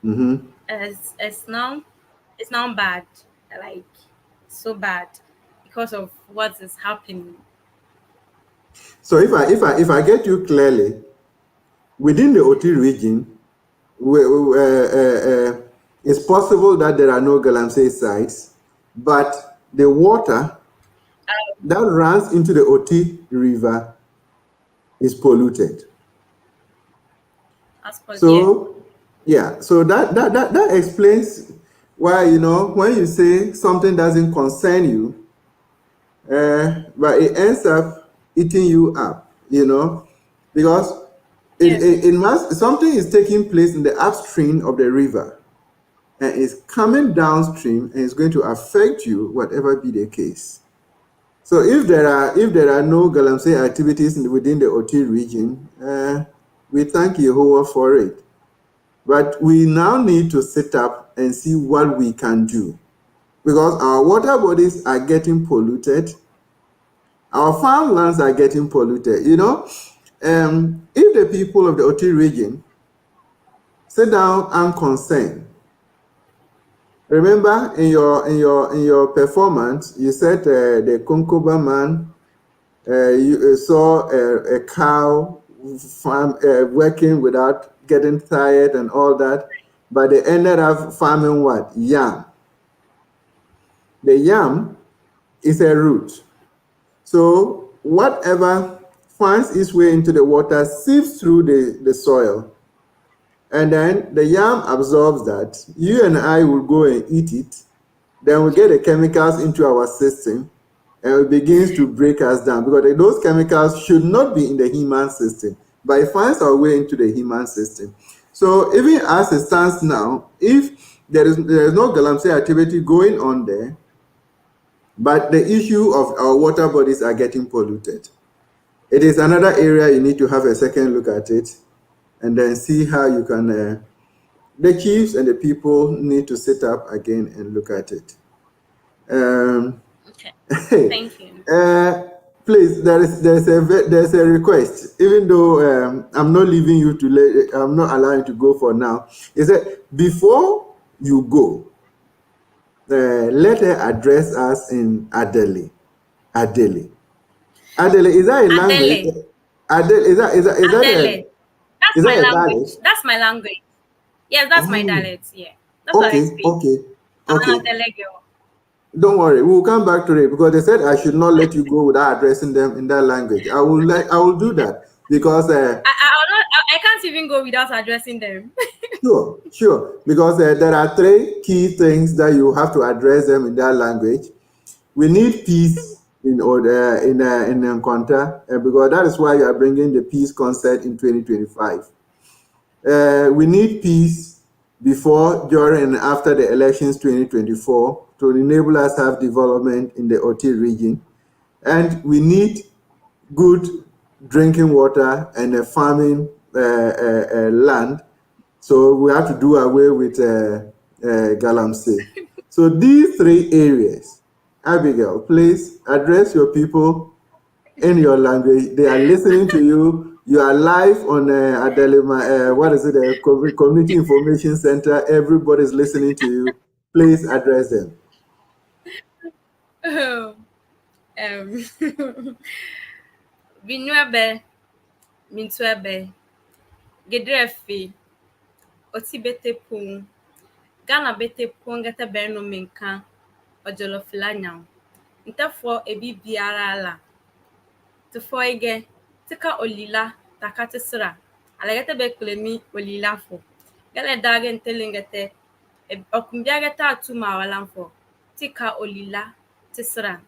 Mm-hmm. is now bad, like so bad because of what is happening. So if I get you clearly, within the Oti region, it's possible that there are no galamsey sites, but the water that runs into the Oti River is polluted. As per yeah, So, yeah, so that explains why, when you say something doesn't concern you, but it ends up eating you up, because yeah. it must, something is taking place in the upstream of the river and it's coming downstream and it's going to affect you, whatever be the case. So if there are no galamsey activities within the Oti region, we thank Jehovah for it. But we now need to sit up and see what we can do, because our water bodies are getting polluted, our farmlands are getting polluted. If the people of the Oti region sit down and concern, remember in your performance, you said the Konkoba man you saw a cow farm working without getting tired and all that, but they ended up farming what? Yam. The yam is a root. So whatever finds its way into the water sieves through the soil. And then the yam absorbs that. You and I will go and eat it. Then we get the chemicals into our system and it begins to break us down, because those chemicals should not be in the human system, but it finds our way into the human system. So even as it stands now, if there is no galamsey activity going on there, but the issue of our water bodies are getting polluted, it is another area you need to have a second look at it and then see how you can, the chiefs and the people need to sit up again and look at it. Okay. Hey, Thank you. please, there's a request. Even though I'm not leaving you I'm not allowing you to go for now. Is that before you go, let her address us in Adele. Adele. Adele, is that a language? Adele. Adele, Adele. That's is my that a language. dialect? That's my language. Yes, that's my Oh, dialect. Yeah. That's what I speak. okay. I'm an Adele girl. Don't worry, we'll come back to it, because they said I should not let you go without addressing them in that language. I will do that, because I can't even go without addressing them. sure, because there are three key things that you have to address them in that language. We need peace in order in Nkonta, because that is why you are bringing the peace concept in 2025. We need peace before, during, and after the elections 2024 to enable us to have development in the Oti region. And we need good drinking water and a farming land. So we have to do away with galamsey. So these three areas, Abigail, please address your people in your language. They are listening to you. You are live on Adelima, Community Information Center. Everybody is listening to you. Please address them. Binuabe, Mintuabe, Gedrefi, Otibete Pung, Ghana Bete Pungata Berno Minka, Ojolofilanya. Ntafo ebi biara la. Tufo ege, tika Olila, takate sira. Alagete bekulemi Olila fo. Gale dage ntelingete, okumbiageta atuma walamfo. Tika Olila, tisira.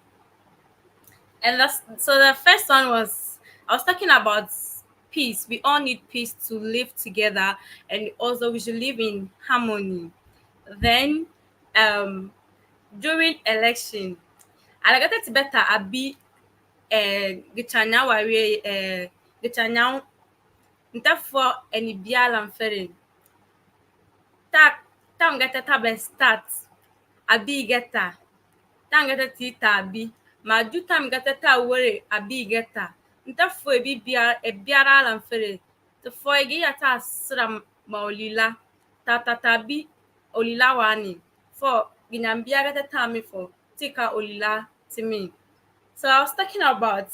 And so the first one was, I was talking about peace. We all need peace to live together, and also we should live in harmony. Then, during election, I got it better. I be gitanya wari gitanya ntafo eni biala mfere. Ta ngata tabe start. Abi geta. Ta ngata tita abi. Ma du tam gata ta wore abi geta. Ntafo ebi biara la mfere. Tafo egi yata sra maolila. Ta bi olila wani. For ginambia gata tami for tika olila to me. So I was talking about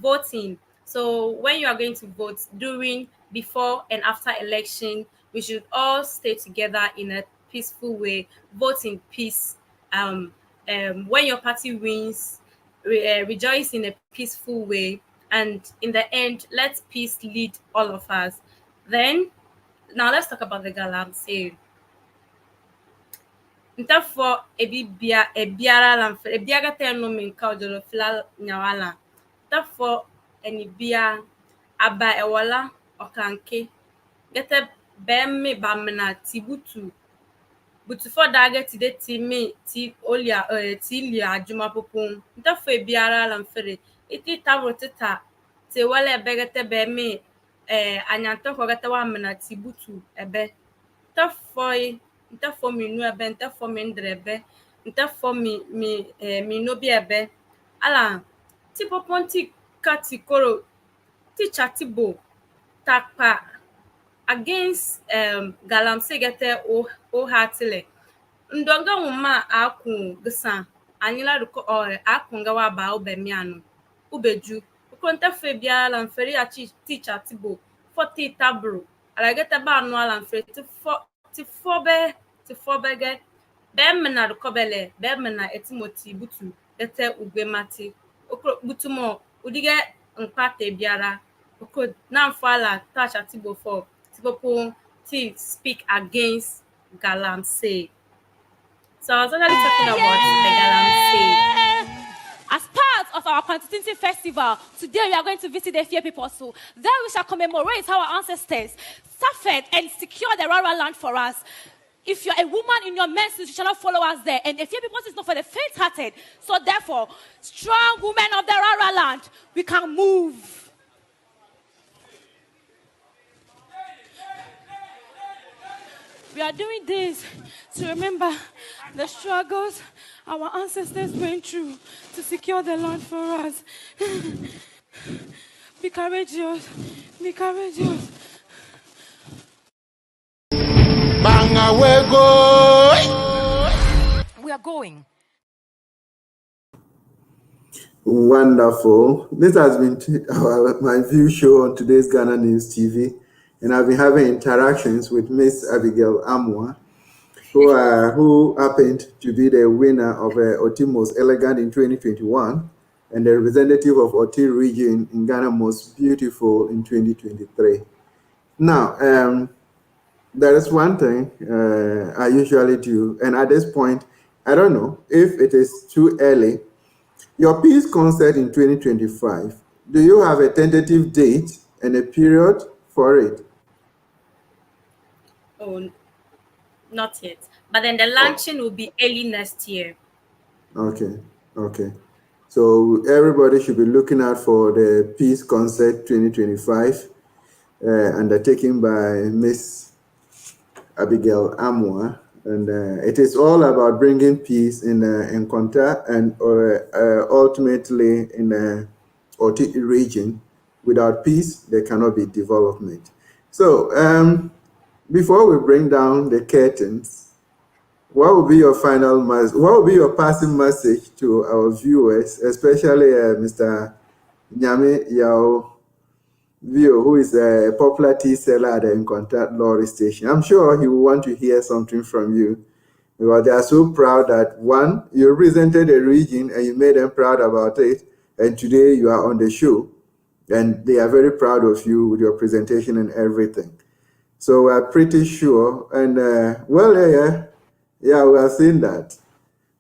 voting. So when you are going to vote during, before, and after election, we should all stay together in a peaceful way. Vote in peace. When your party wins, rejoice in a peaceful way. And in the end, let peace lead all of us. Then, now let's talk about the galamsey. Ntafo ebiara la mfe ebiaga teno minka ojolo fila nyawala. Ntafo enibia aba ewala okanke. Gete bemme bamna tibutu. Butu for daga tide ti olia ti lia ajuma popon. Ntafo ebiara la mfere. Iti tabo tita te wale begete bemme anyanto ko gete wa mna tibutu ebe. Ntafo mi nu ebe, ntafo mi ndrebe, ntafo mi no bi ebe. Ala ti popon ti kati koro ti chatibo takpa against galamse gete o hatile. Ndonga wuma akun gisa anila ruko akun ga wa ba obemianu ubeju ko ntafo bia la mferi a ti chatibo 40 tabro ala gete ba anu ala mferi ti fobe bemna rukobele bemna etimoti butu ete ugwemati okro butumo udige nkpate biara oko na mfala tacha tibo for tipopo ti speak against galamsey. So I was already talking about the galamsey. As part of our constituency festival, today we are going to visit the Efie people. So there we shall commemorate how our ancestors suffered and secured the rural land for us. If you're a woman in your menses, you shall not follow us there. And Efie people is not for the faint-hearted. So therefore, strong women of the rural land, we can move. We are doing this to remember the struggles our ancestors went through to secure the land for us. Be courageous. Be courageous. Banga we go. We are going. Wonderful. This has been MyView Show on today's Ghana News TV. And I've been having interactions with Miss Abigail Amwa, who happened to be the winner of Oti Most Elegant in 2021 and the representative of Oti region in Ghana Most Beautiful in 2023. Now, there is one thing I usually do, and at this point, I don't know if it is too early. Your peace concert in 2025, do you have a tentative date and a period for it? Oh, not yet. But then the launching will be early next year. Okay. So everybody should be looking out for the Peace Concert 2025, undertaken by Miss Abigail Amwa. And it is all about bringing peace in Nkonta and ultimately in the Oti region. Without peace, there cannot be development. So before we bring down the curtains, what will be your final message? What will be your passing message to our viewers, especially Mr. Nyame Yao Vio, who is a popular tea seller at the Nkonta Lorry Station? I'm sure he will want to hear something from you, because they are so proud that, one, you represented a region and you made them proud about it, and today you are on the show, and they are very proud of you with your presentation and everything. So we're pretty sure, and we have seen that.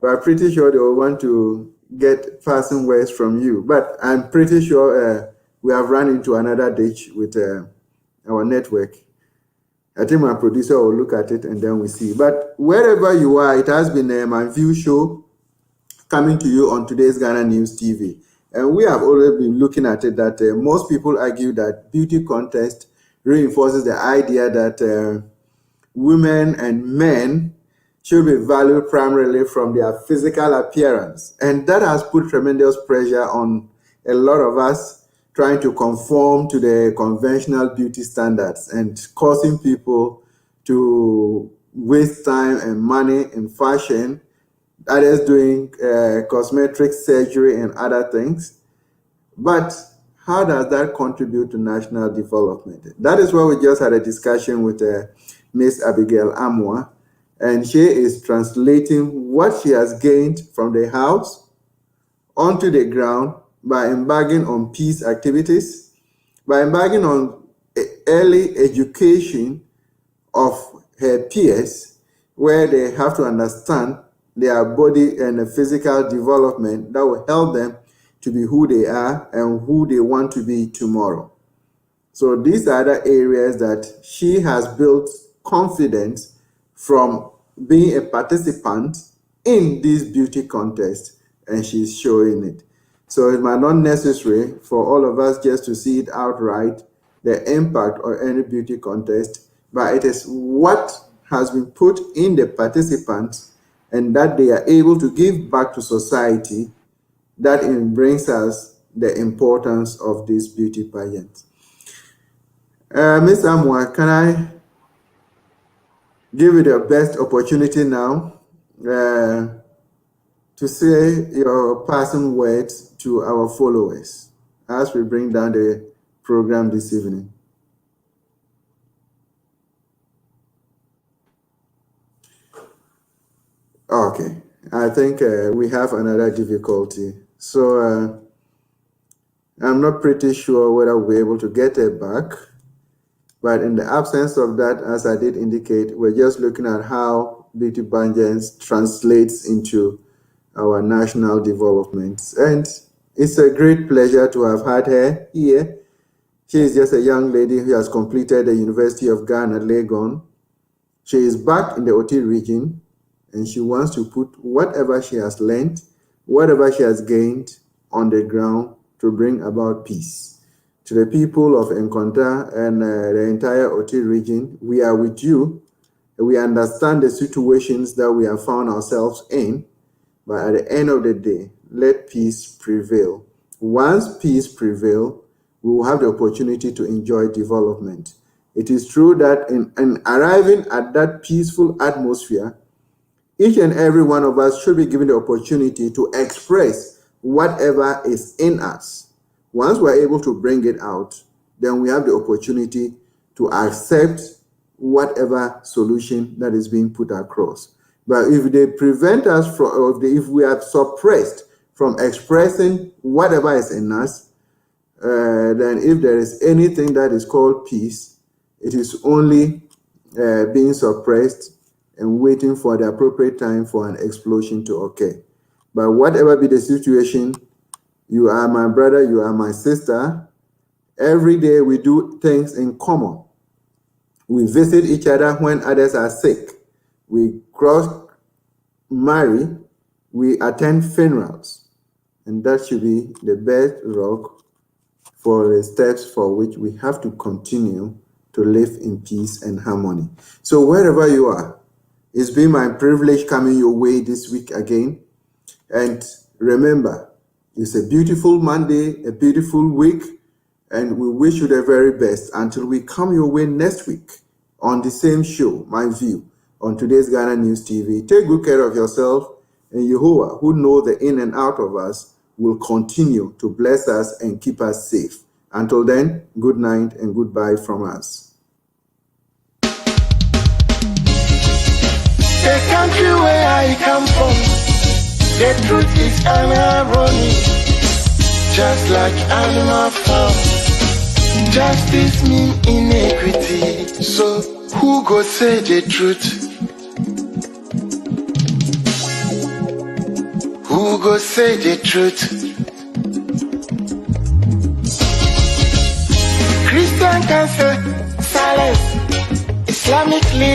We're pretty sure they will want to get passing words from you, but I'm pretty sure we have run into another ditch with our network. I think my producer will look at it and then we see. But wherever you are, it has been a MyView Show coming to you on today's Ghana News TV. And we have already been looking at it that most people argue that beauty contest reinforces the idea that women and men should be valued primarily from their physical appearance. And that has put tremendous pressure on a lot of us trying to conform to the conventional beauty standards and causing people to waste time and money in fashion, others doing cosmetic surgery and other things. But how does that contribute to national development? That is why we just had a discussion with Miss Abigail Amwa, and she is translating what she has gained from the house onto the ground by embarking on peace activities, by embarking on early education of her peers, where they have to understand their body and physical development that will help them to be who they are and who they want to be tomorrow. So these are the areas that she has built confidence from being a participant in this beauty contest, and she's showing it. So it might not necessary for all of us just to see it outright, the impact of any beauty contest, but it is what has been put in the participants and that they are able to give back to society that brings us the importance of this beauty pageant. Ms. Amwa, can I give you the best opportunity now to say your passing words to our followers as we bring down the program this evening? Okay, I think we have another difficulty. So I'm not pretty sure whether we'll be able to get it back. But in the absence of that, as I did indicate, we're just looking at how beauty pageants translates into our national development. And it's a great pleasure to have had her here. She is just a young lady who has completed the University of Ghana, Legon. She is back in the Oti region, and she wants to put whatever she has learned, whatever she has gained on the ground to bring about peace. To the people of Nkonta and the entire Oti region, we are with you. We understand the situations that we have found ourselves in, but at the end of the day, let peace prevail. Once peace prevails, we will have the opportunity to enjoy development. It is true that in arriving at that peaceful atmosphere, each and every one of us should be given the opportunity to express whatever is in us. Once we're able to bring it out, then we have the opportunity to accept whatever solution that is being put across. But if they prevent us from, if we are suppressed from expressing whatever is in us, then if there is anything that is called peace, it is only being suppressed and waiting for the appropriate time for an explosion to occur. But whatever be the situation, you are my brother, you are my sister. Every day we do things in common. We visit each other when others are sick. We marry, we attend funerals. And that should be the bedrock for the steps for which we have to continue to live in peace and harmony. So wherever you are, It's been my privilege coming your way this week again. And remember, it's a beautiful Monday, a beautiful week, and we wish you the very best until we come your way next week on the same show, My View, on Today's Ghana News TV. Take good care of yourself, and Yehovah, who knows the in and out of us, will continue to bless us and keep us safe. Until then, good night and goodbye from us. The country where I come from, the truth is irony. Just like animal farm, justice mean inequity. So who go say the truth? Who go say the truth? Christian can say silence, Islamic leader.